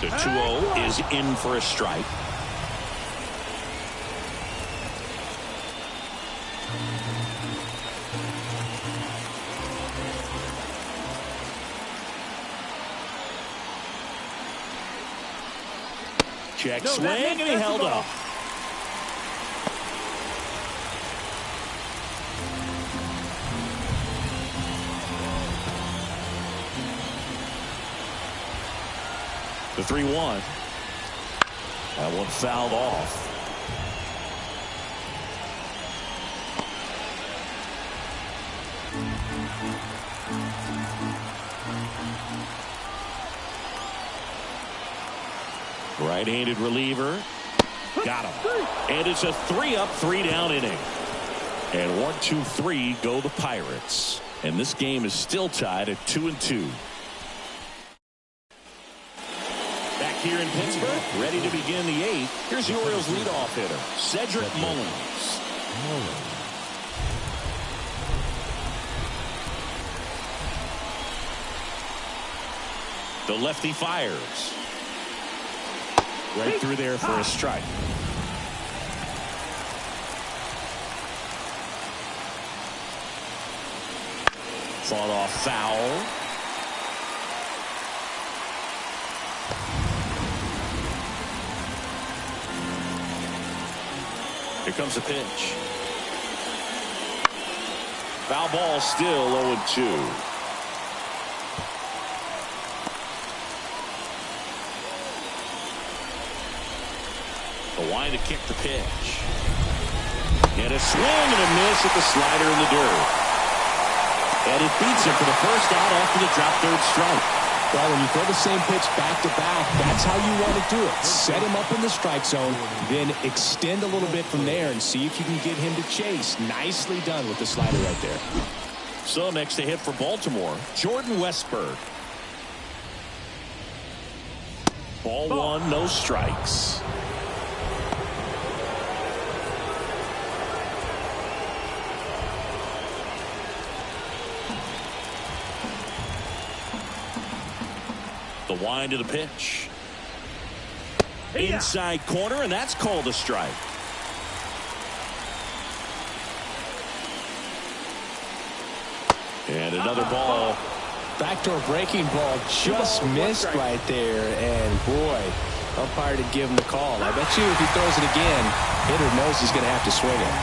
The 2-0 is in for a strike. Check swing, and he held up. The 3-1. That one fouled off. Right-handed reliever. Got him. And it's a 3-up, 3-down inning. And 1, 2, 3 go the Pirates. And this game is still tied at 2-2. Back here in Pittsburgh, ready to begin the 8th. Here's the Orioles leadoff hitter, Cedric Mullins. The lefty fires. Right through there for a strike. Fought off foul. Here comes the pitch. Foul ball, still 0-2. The wind to kick the pitch. And a swing and a miss at the slider in the dirt. And it beats him for the first out after the drop third strike. Well, when you throw the same pitch back to back, that's how you want to do it. Set him up in the strike zone, then extend a little bit from there and see if you can get him to chase. Nicely done with the slider right there. So next to hit for Baltimore, Jordan Westburg. Ball one, no strikes. The wind to the pitch. Inside corner, and that's called a strike. And another ball. Backdoor breaking ball just missed right there. And boy, umpire did give him the call. I bet you if he throws it again, hitter knows he's going to have to swing it.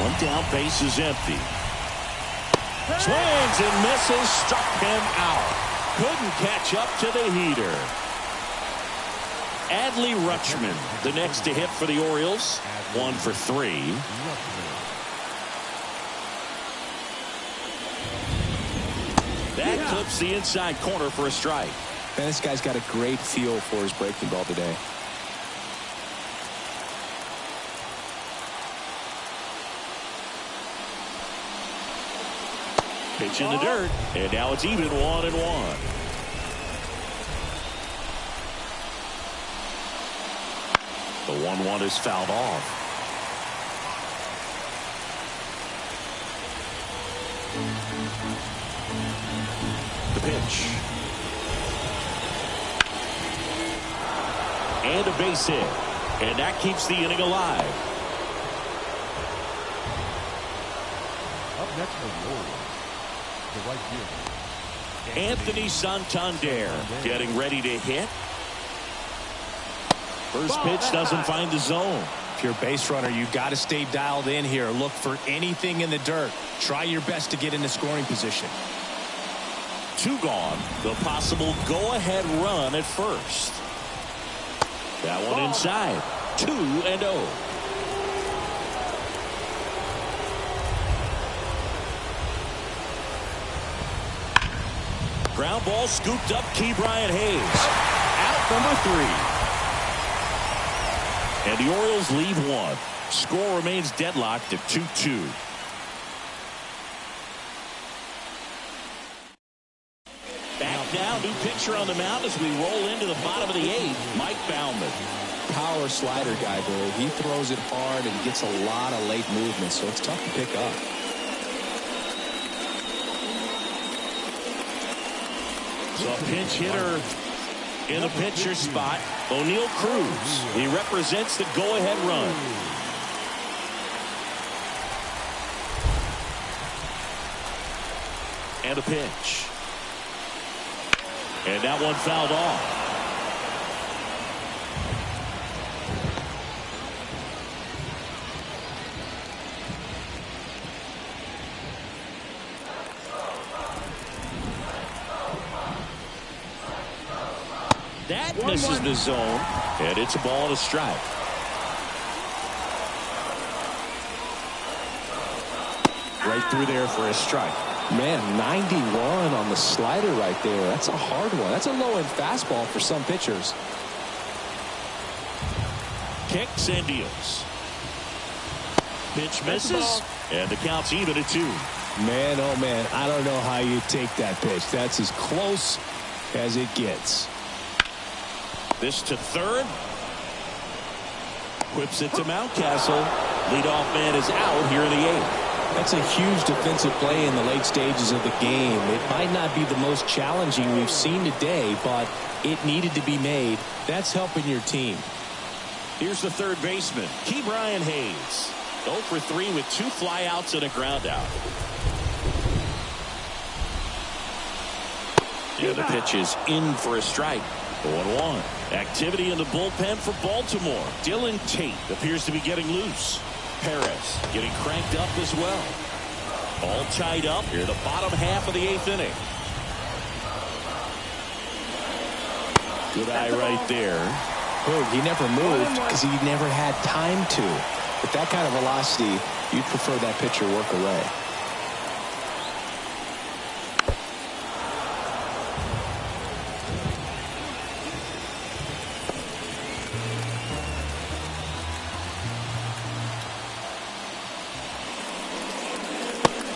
One down, base is empty. Swings and misses, struck him out. Couldn't catch up to the heater. Adley Rutschman, the next to hit for the Orioles. 1 for 3. That clips the inside corner for a strike. Man, this guy's got a great feel for his breaking ball today. Pitch in the dirt, and now it's even 1-1. The 1-1 is fouled off. The pitch. And a base hit. And that keeps the inning alive. Up next for the Orioles, the right fielder, Anthony Santander getting ready to hit. First pitch doesn't find the zone. If you're a base runner, you've got to stay dialed in here. Look for anything in the dirt. Try your best to get into scoring position. 2 gone. The possible go-ahead run at first. That one inside. 2-0. Ground ball scooped up. Key Bryant Hayes. Out number 3. And the Orioles leave 1. Score remains deadlocked at 2-2. Back now, new pitcher on the mound as we roll into the bottom of the 8th. Mike Baumann. Power slider guy, boy. He throws it hard and gets a lot of late movement, so it's tough to pick up. So a pinch hitter in the pitcher spot, O'Neal Cruz. He represents the go-ahead run. And a pitch. And that one fouled off. That misses the zone, and it's a ball and a strike. Right through there for a strike. Man, 91 on the slider right there. That's a hard one. That's a low-end fastball for some pitchers. Kicks and deals. Pitch misses, and the count's even at 2. Man, oh man, I don't know how you take that pitch. That's as close as it gets. This to third. Whips it to Mountcastle. Leadoff man is out here in the 8th. That's a huge defensive play in the late stages of the game. It might not be the most challenging we've seen today, but it needed to be made. That's helping your team. Here's the third baseman, Ke'Bryan Hayes. 0 for 3 with 2 flyouts and a ground out. Yeah, the pitch is in for a strike. 0-1. Activity in the bullpen for Baltimore. Dylan Tate appears to be getting loose. Perez getting cranked up as well. All tied up here, the bottom half of the 8th inning. Good eye right there. Oh, he never moved because he never had time to. With that kind of velocity, you'd prefer that pitcher work away.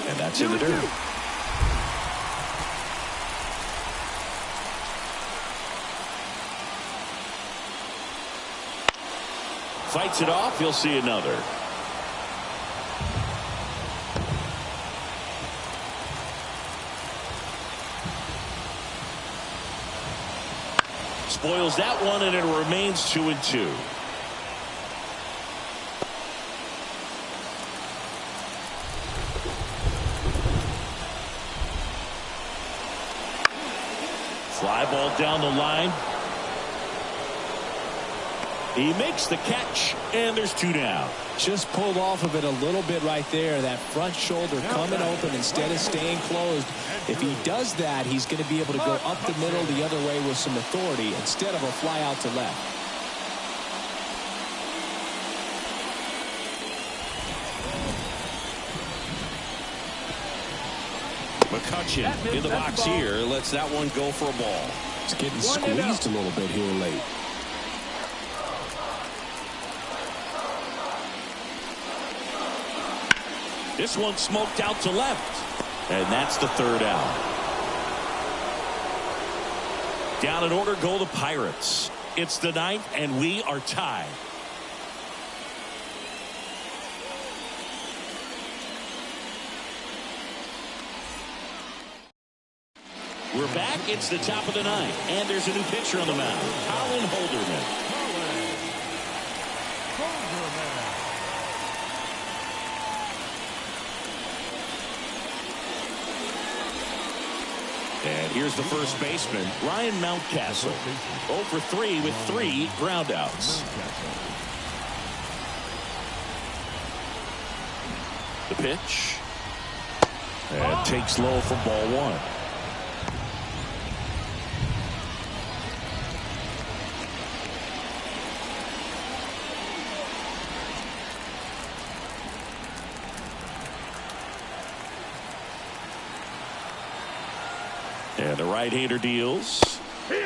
And that's in the dirt. Fights it off. You'll see another. Spoils that one, and it remains 2-2. Fly ball down the line. He makes the catch, and there's 2 down. Just pulled off of it a little bit right there. That front shoulder coming open instead of staying closed. If he does that, he's going to be able to go up the middle the other way with some authority instead of a fly out to left. McCutchen in the box here lets that one go for a ball. It's getting squeezed a little bit here late. This one smoked out to left, and that's the 3rd out. Down in order go the Pirates. It's the 9th, and we are tied. We're back. It's the top of the 9th, and there's a new pitcher on the mound, Colin Holderman. And here's the first baseman, Ryan Mountcastle. 0 for 3 with 3 groundouts. The pitch. And takes low for ball 1. And the right-hander deals.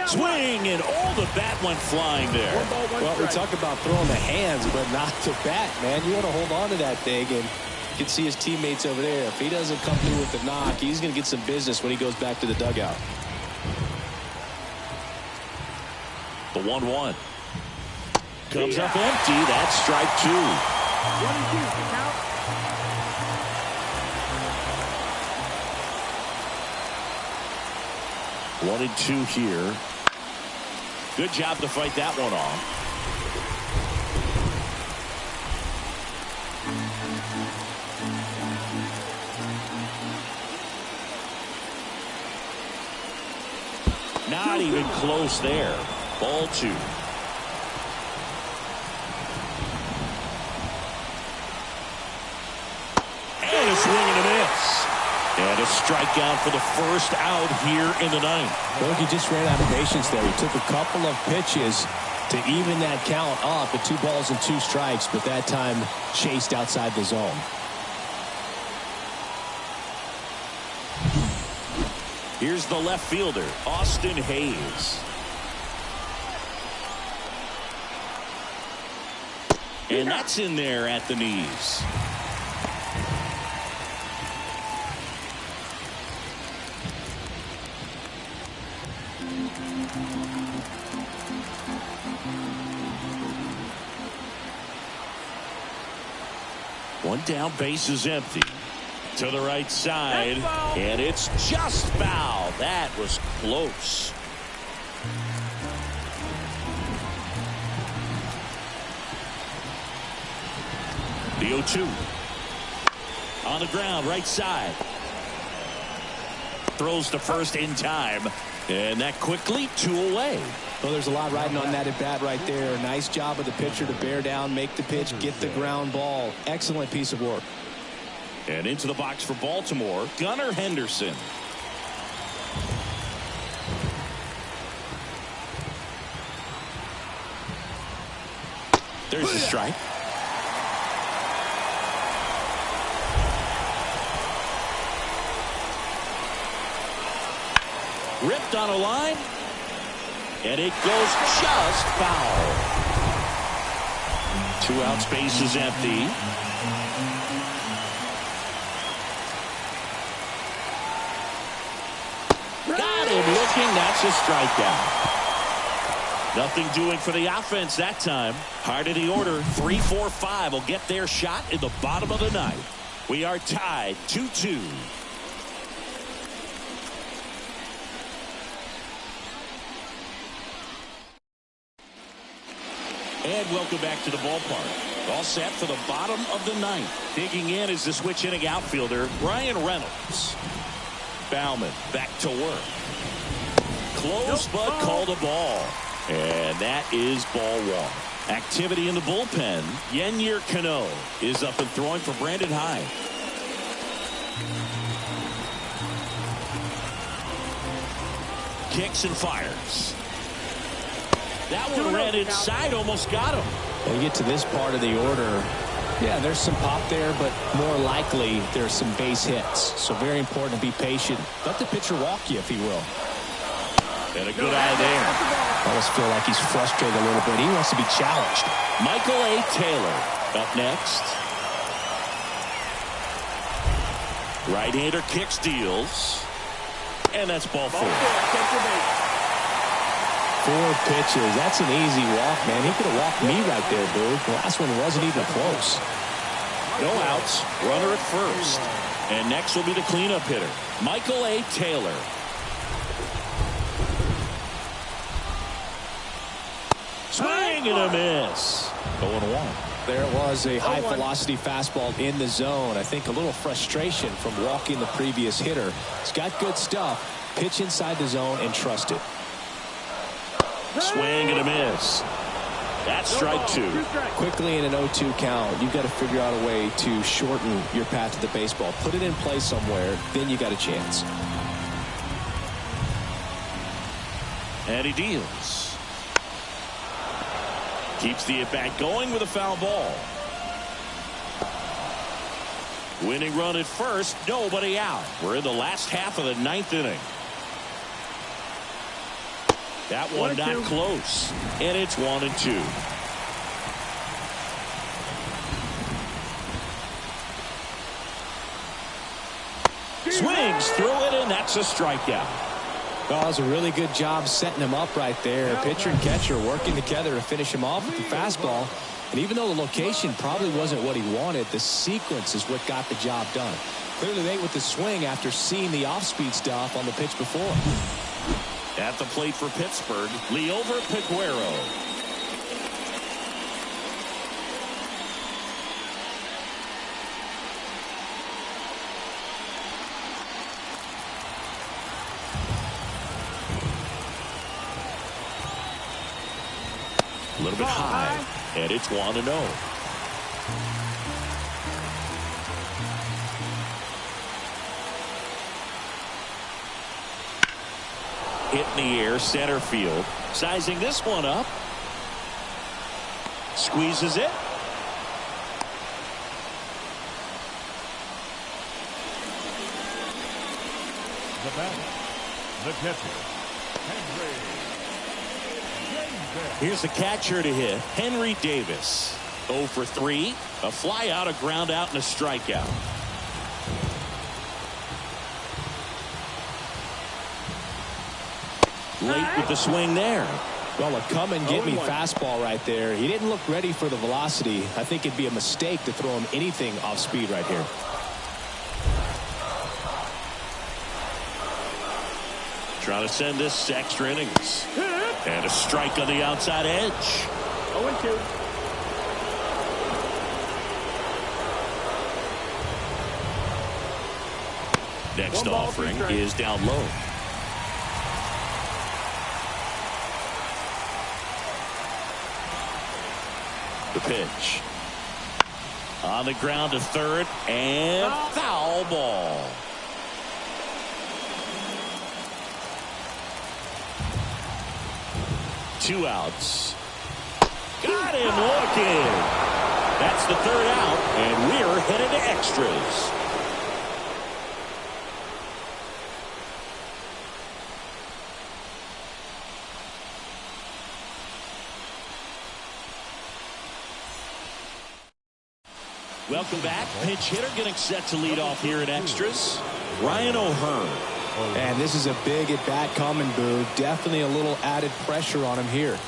Swing, and the bat went flying there. Well, we talk about throwing the hands, but not the bat, man. You want to hold on to that thing, and you can see his teammates over there. If he doesn't come through with the knock, he's going to get some business when he goes back to the dugout. The 1-1. Comes up empty. That's strike 2. 1-2 here. Good job to fight that one off. Not even close there. Ball 2. And a swing and a miss. And a strikeout for the first out here in the ninth. Well, he just ran out of patience there. He took a couple of pitches to even that count up at 2 balls and 2 strikes, but that time chased outside the zone. Here's the left fielder, Austin Hayes. And that's in there at the knees. One down, base is empty. To the right side, and it's just foul. That was close. The 0-2. On the ground, right side. Throws to first in time. And that quickly 2 away. Well, there's a lot riding on that at bat right there. Nice job of the pitcher to bear down, make the pitch, get the ground ball. Excellent piece of work. And into the box for Baltimore, Gunnar Henderson. There's the strike. Ripped on a line. And it goes just foul. 2 out, space is empty. Got him looking. That's a strikeout. Nothing doing for the offense that time. Heart of the order, 3-4-5 will get their shot in the bottom of the ninth. We are tied 2-2. And welcome back to the ballpark. All set for the bottom of the ninth. Digging in is the switch hitting outfielder, Ryan Reynolds. Bauman back to work. Close but called a ball. And that is ball 1. Activity in the bullpen. Yennier Cano is up and throwing for Brandon Hyde. Kicks and fires. That one ran inside, almost got him. When you get to this part of the order, yeah, there's some pop there, but more likely there's some base hits. So very important to be patient. Let the pitcher walk you, if he will. And a good eye there. I almost feel like he's frustrated a little bit. He wants to be challenged. Michael A. Taylor up next. Right-hander kicks, deals. And that's ball 4. 4 pitches. That's an easy walk, man. He could have walked me right there, dude. The last one wasn't even close. No outs. Runner at first. And next will be the cleanup hitter, Michael A. Taylor. Swing and a miss. 0-1. There was a high-velocity fastball in the zone. I think a little frustration from walking the previous hitter. He's got good stuff. Pitch inside the zone and trust it. Swing and a miss. That's strike 2. Quickly in an 0-2 count, you've got to figure out a way to shorten your path to the baseball. Put it in play somewhere, then you got a chance. And he deals. Keeps the at-bat going with a foul ball. Winning run at first, nobody out. We're in the last half of the 9th inning. That one not close. And it's 1-2. Swings through it, and that's a strikeout. Well, that was a really good job setting him up right there. Pitcher and catcher working together to finish him off with the fastball. And even though the location probably wasn't what he wanted, the sequence is what got the job done. Clearly late with the swing after seeing the off-speed stuff on the pitch before. At the plate for Pittsburgh, Liover Peguero. A little bit high, and it's 1-0. hit in the air, center field. Sizing this one up. Squeezes it. The batter, the catcher, Henry. Here's the catcher to hit, Henry Davis. 0 for 3. A fly out, a ground out, and a strikeout. Late with the swing there. Well, a come and get me fastball right there. He didn't look ready for the velocity. I think it'd be a mistake to throw him anything off speed right here. Trying to send this to extra innings. And a strike on the outside edge. 0-2. Next offering is down low. The pitch. On the ground to third, and foul ball. Two outs. Got him looking. That's the third out, and we're headed to extras. Welcome back. Pinch hitter getting set to lead off here in extras. Ryan O'Hearn. And this is a big at bat coming, Boo. Definitely a little added pressure on him here.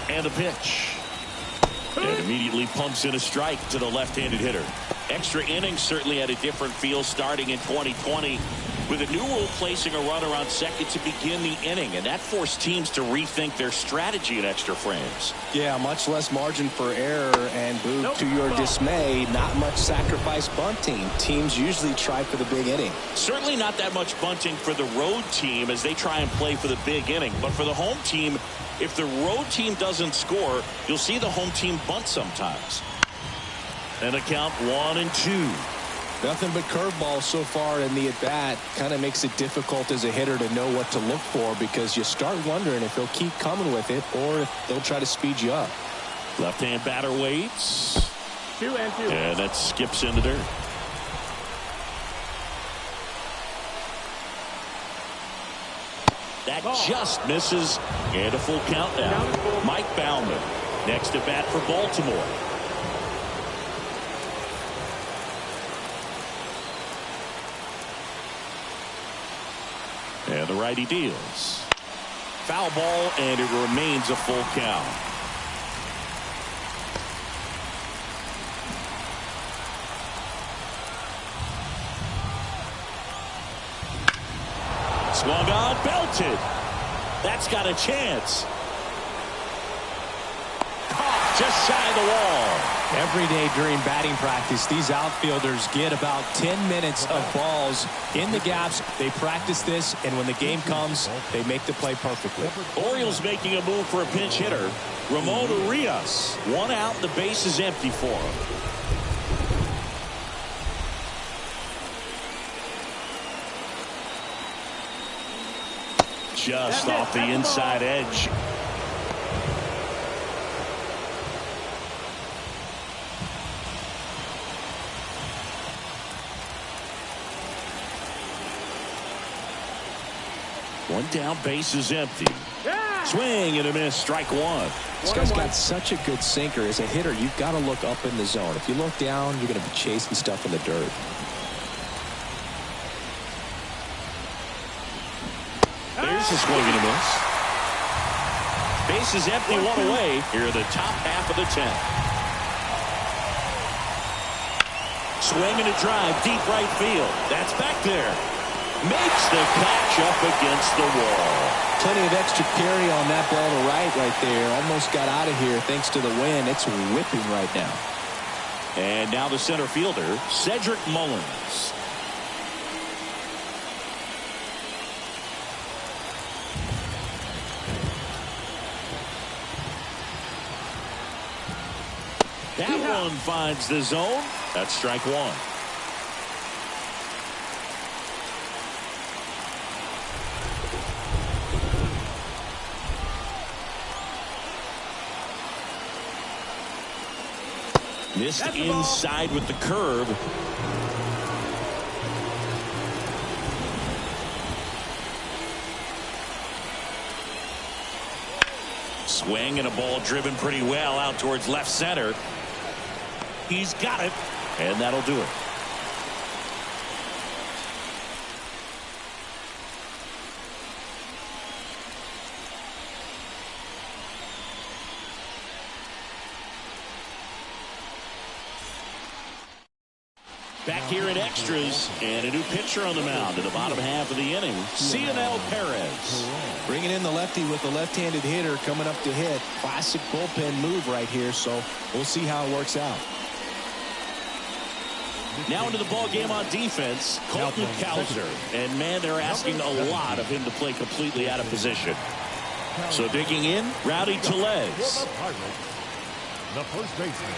And the pitch. And immediately pumps in a strike to the left-handed hitter. Extra innings certainly had a different feel starting in 2020 with a new rule placing a runner on second to begin the inning, and that forced teams to rethink their strategy in extra frames. Yeah, much less margin for error, and Boo, to your dismay, not much sacrifice bunting. Teams usually try for the big inning. Certainly not that much bunting for the road team as they try and play for the big inning, but for the home team, if the road team doesn't score, you'll see the home team bunt sometimes. And a count 1-2. Nothing but curveball so far in the at-bat. Kind of makes it difficult as a hitter to know what to look for because you start wondering if he'll keep coming with it or if they'll try to speed you up. Left-hand batter waits. 2-2. And that skips in the dirt. That just misses. And a full count now. Mike Baumann next at bat for Baltimore. And the righty deals. Foul ball, and it remains a full count. Swung on, belted. That's got a chance. Caught just shy of the wall. Every day during batting practice, these outfielders get about 10 minutes of balls in the gaps. They practice this, and when the game comes, they make the play perfectly. Orioles making a move for a pinch hitter. Ramon Urias. 1 out, the base is empty for him. Just off the inside edge. One down, base is empty. Swing and a miss, strike one. This guy's got such a good sinker. As a hitter, you've got to look up in the zone. If you look down, you're going to be chasing stuff in the dirt. There's a swing and a miss. Base is empty, 1 away. Here are the top half of the 10th. Swing and a drive, deep right field. That's back there. Makes the catch up against the wall. Plenty of extra carry on that ball to right there. Almost got out of here thanks to the wind. It's whipping right now. And now the center fielder, Cedric Mullins. That one finds the zone. That's strike one. Missed inside with the curve. Swing and a ball driven pretty well out towards left center. He's got it, and that'll do it. Back here in extras, and a new pitcher on the mound in the bottom half of the inning, Cionel Perez. Bringing in the lefty with the left-handed hitter coming up to hit. Classic bullpen move right here, so we'll see how it works out. Now into the ball game on defense, Colton Cowser. And, man, they're asking a lot of him to play completely out of position. So digging in, Rowdy Tellez. The first baseman.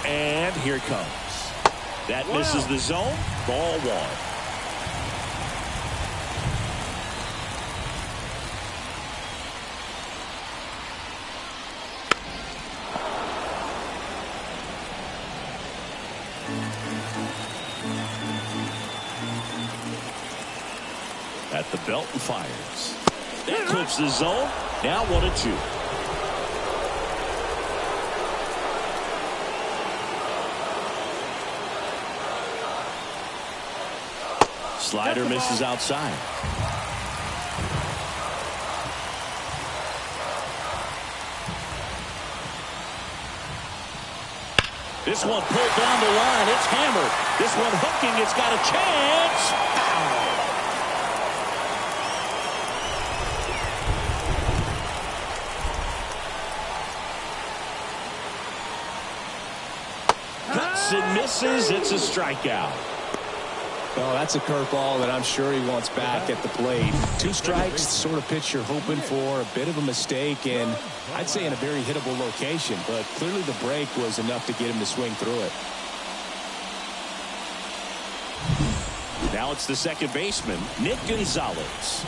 And here it comes. That misses the zone. Ball one. At the belt and fires. That clips the zone. Now 1-2. Slider misses outside. This one pulled down the line. It's hammered. This one hooking. It's got a chance. Cuts and misses. It's a strikeout. Well, that's a curveball that I'm sure he wants back at the plate. 2 strikes, sort of pitch you're hoping for. A bit of a mistake, and I'd say in a very hittable location. But clearly the break was enough to get him to swing through it. Now it's the second baseman, Nick Gonzalez.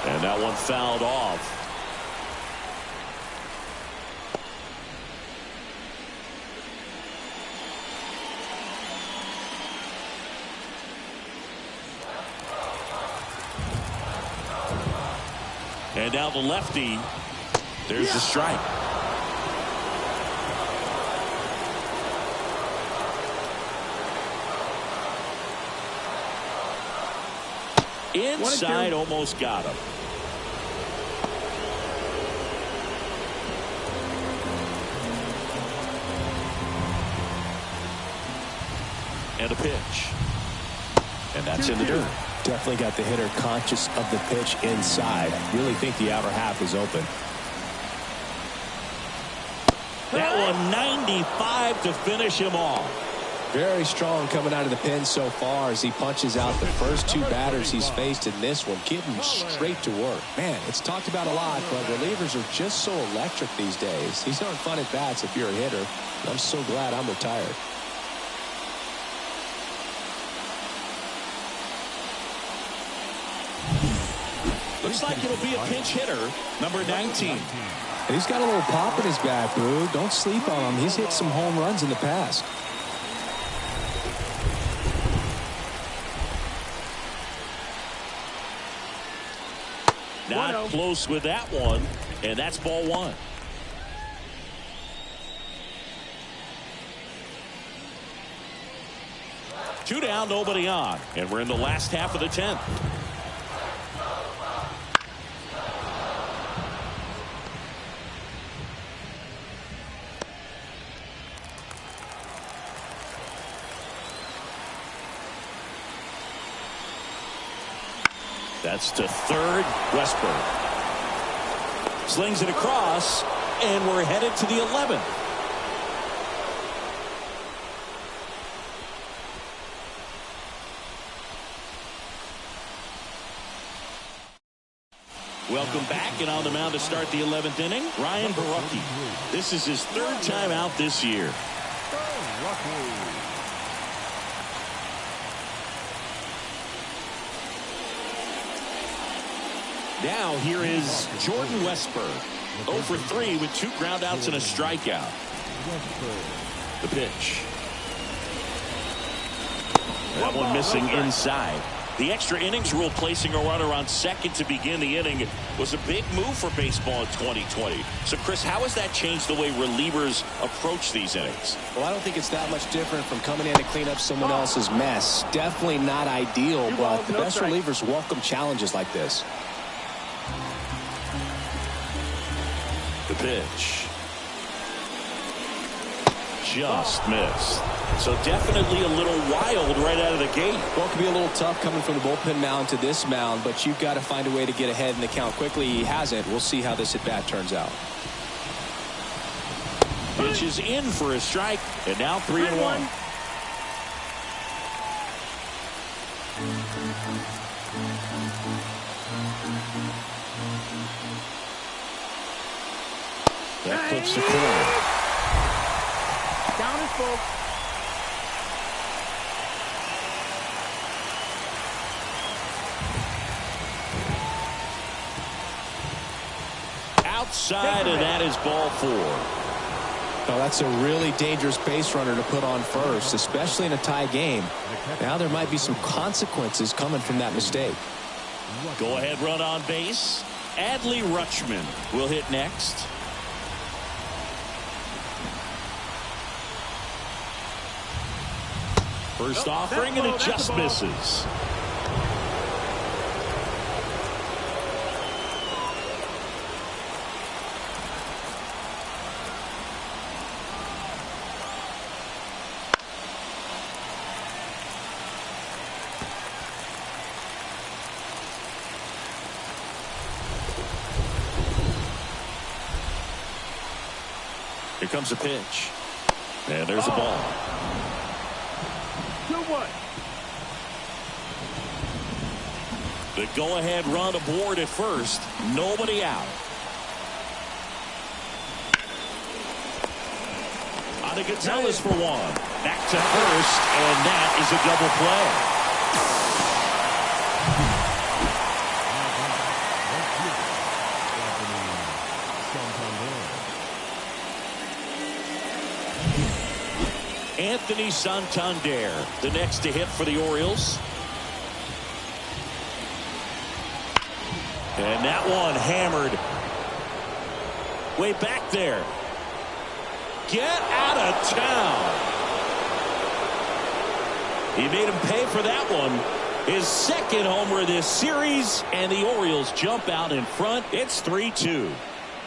And that one fouled off. And now the lefty. There's the strike. Inside, almost got him. And a pitch. And that's in the dirt. Definitely got the hitter conscious of the pitch inside. Really think the outer half is open. That one 95 to finish him off. Very strong coming out of the pen so far as he punches out the first 2 batters he's faced in this one, getting straight to work. Man, it's talked about a lot, but relievers are just so electric these days. These aren't fun at bats if you're a hitter. I'm so glad I'm retired. Looks like it'll be a pinch hitter, number 19. And he's got a little pop in his bat, Boo. Don't sleep on him. He's hit some home runs in the past. Not close with that one, and that's ball one. Two down, nobody on, and we're in the last half of the 10th. That's to third. Westburg slings it across, and we're headed to the 11th. Welcome back, and on the mound to start the 11th inning, Ryan Barucki. This is his 3rd time out this year. Now here is Jordan Westburg. 0 for 3 with 2 groundouts and a strikeout. The pitch. That one missing inside. The extra innings rule placing a runner on second to begin the inning was a big move for baseball in 2020. So, Chris, how has that changed the way relievers approach these innings? Well, I don't think it's that much different from coming in to clean up someone else's mess. Definitely not ideal, but the best relievers welcome challenges like this. The pitch. Just missed. So definitely a little wild right out of the gate. Well, it could be a little tough coming from the bullpen mound to this mound, but you've got to find a way to get ahead in the count quickly. He hasn't. We'll see how this at-bat turns out. Pitch is in for a strike, and now 3-1. That puts the corner. Down is full. Outside, and that is ball 4. Well, that's a really dangerous base runner to put on first, especially in a tie game. Now there might be some consequences coming from that mistake. Go ahead run on base. Adley Rutschman will hit next. First offering, and it just misses. Here comes a pitch. And there's a ball. 2-1. The go-ahead run aboard at first. Nobody out. On to Gonzalez for 1. Back to first, and that is a double play. Anthony Santander, the next to hit for the Orioles. And that one hammered. Way back there. Get out of town. He made him pay for that one. His second homer this series, and the Orioles jump out in front. It's 3-2.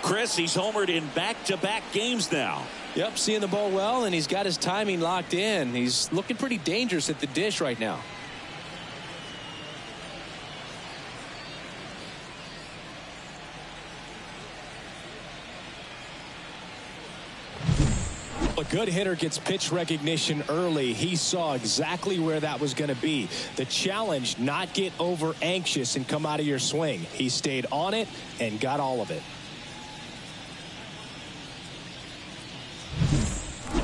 Chris, he's homered in back-to-back games now. Yep, seeing the ball well, and he's got his timing locked in. He's looking pretty dangerous at the dish right now. A good hitter gets pitch recognition early. He saw exactly where that was going to be. The challenge, not get over anxious and come out of your swing. He stayed on it and got all of it.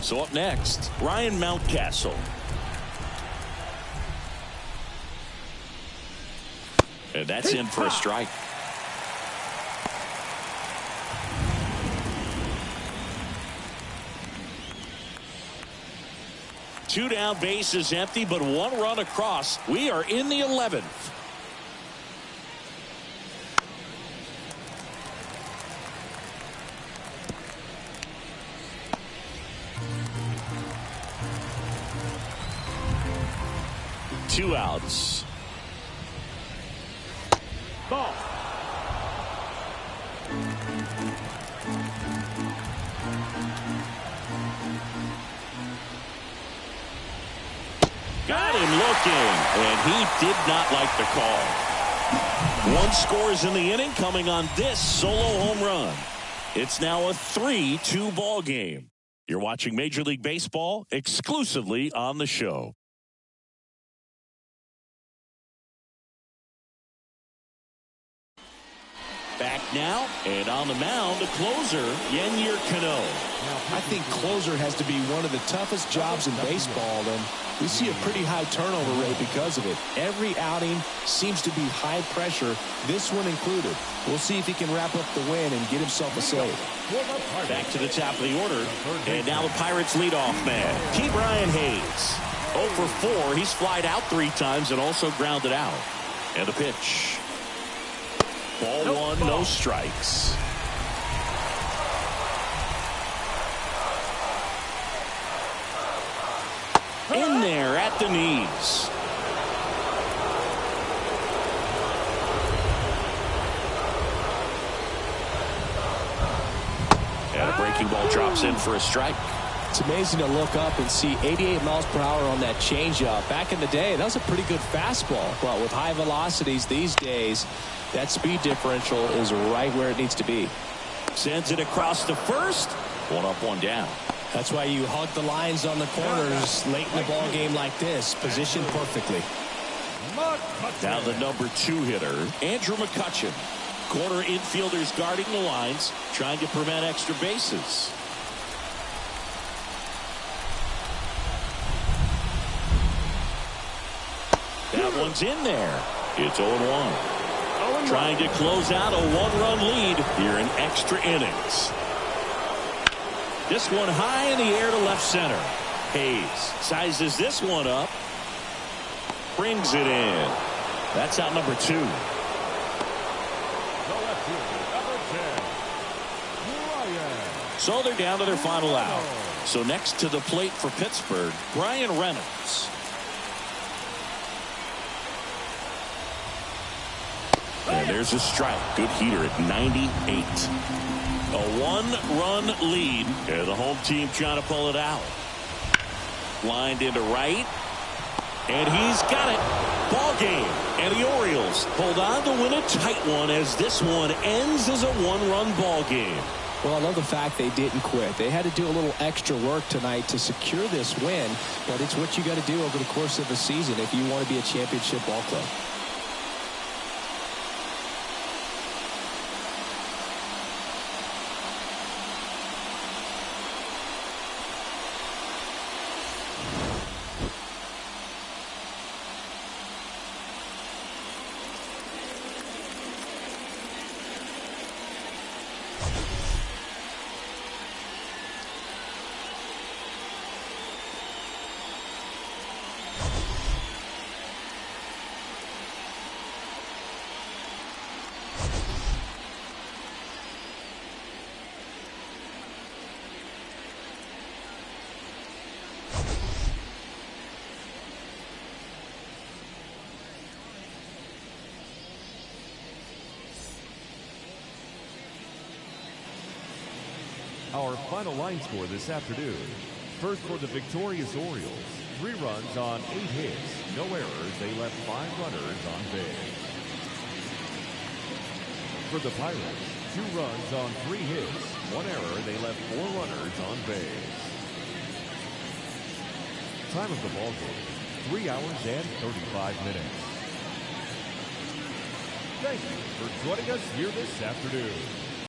So up next, Ryan Mountcastle. And that's in for a strike. Two down, bases empty, but one run across. We are in the 11th. Two outs. Ball. Got him looking, and he did not like the call. One scores in the inning coming on this solo home run. It's now a 3-2 ball game. You're watching Major League Baseball exclusively on the show. Back now, and on the mound, the closer, Yennier Cano. I think closer has to be one of the toughest jobs in baseball, and we see a pretty high turnover rate because of it. Every outing seems to be high pressure, this one included. We'll see if he can wrap up the win and get himself a save. Back to the top of the order, and now the Pirates leadoff man, Brian Hayes. 0 for 4. He's flied out 3 times and also grounded out. And the pitch. Ball 1, no strikes. In there at the knees. And a breaking ball drops in for a strike. It's amazing to look up and see 88 miles per hour on that changeup. Back in the day, that was a pretty good fastball. But with high velocities these days, that speed differential is right where it needs to be. Sends it across to first. 1 up, 1 down. That's why you hug the lines on the corners late in the ball game like this. Positioned perfectly. Now the number 2 hitter, Andrew McCutchen. Corner infielders guarding the lines, trying to prevent extra bases. That one's in there. It's 0-1. Trying to close out a 1-run lead here in extra innings. This one high in the air to left center. Hayes sizes this one up. Brings it in. That's out number 2. So they're down to their final out. So next to the plate for Pittsburgh, Brian Reynolds. And there's a strike. Good heater at 98. A 1-run lead. And the home team trying to pull it out. Lined into right. And he's got it. Ball game. And the Orioles hold on to win a tight one as this one ends as a 1-run ball game. Well, I love the fact they didn't quit. They had to do a little extra work tonight to secure this win. But it's what you got to do over the course of a season if you want to be a championship ball club. Our final line score this afternoon. First for the victorious Orioles, 3 runs on 8 hits, no errors. They left 5 runners on base. For the Pirates, 2 runs on 3 hits, 1 error. They left 4 runners on base. Time of the ball game, 3 hours and 35 minutes. Thank you for joining us here this afternoon.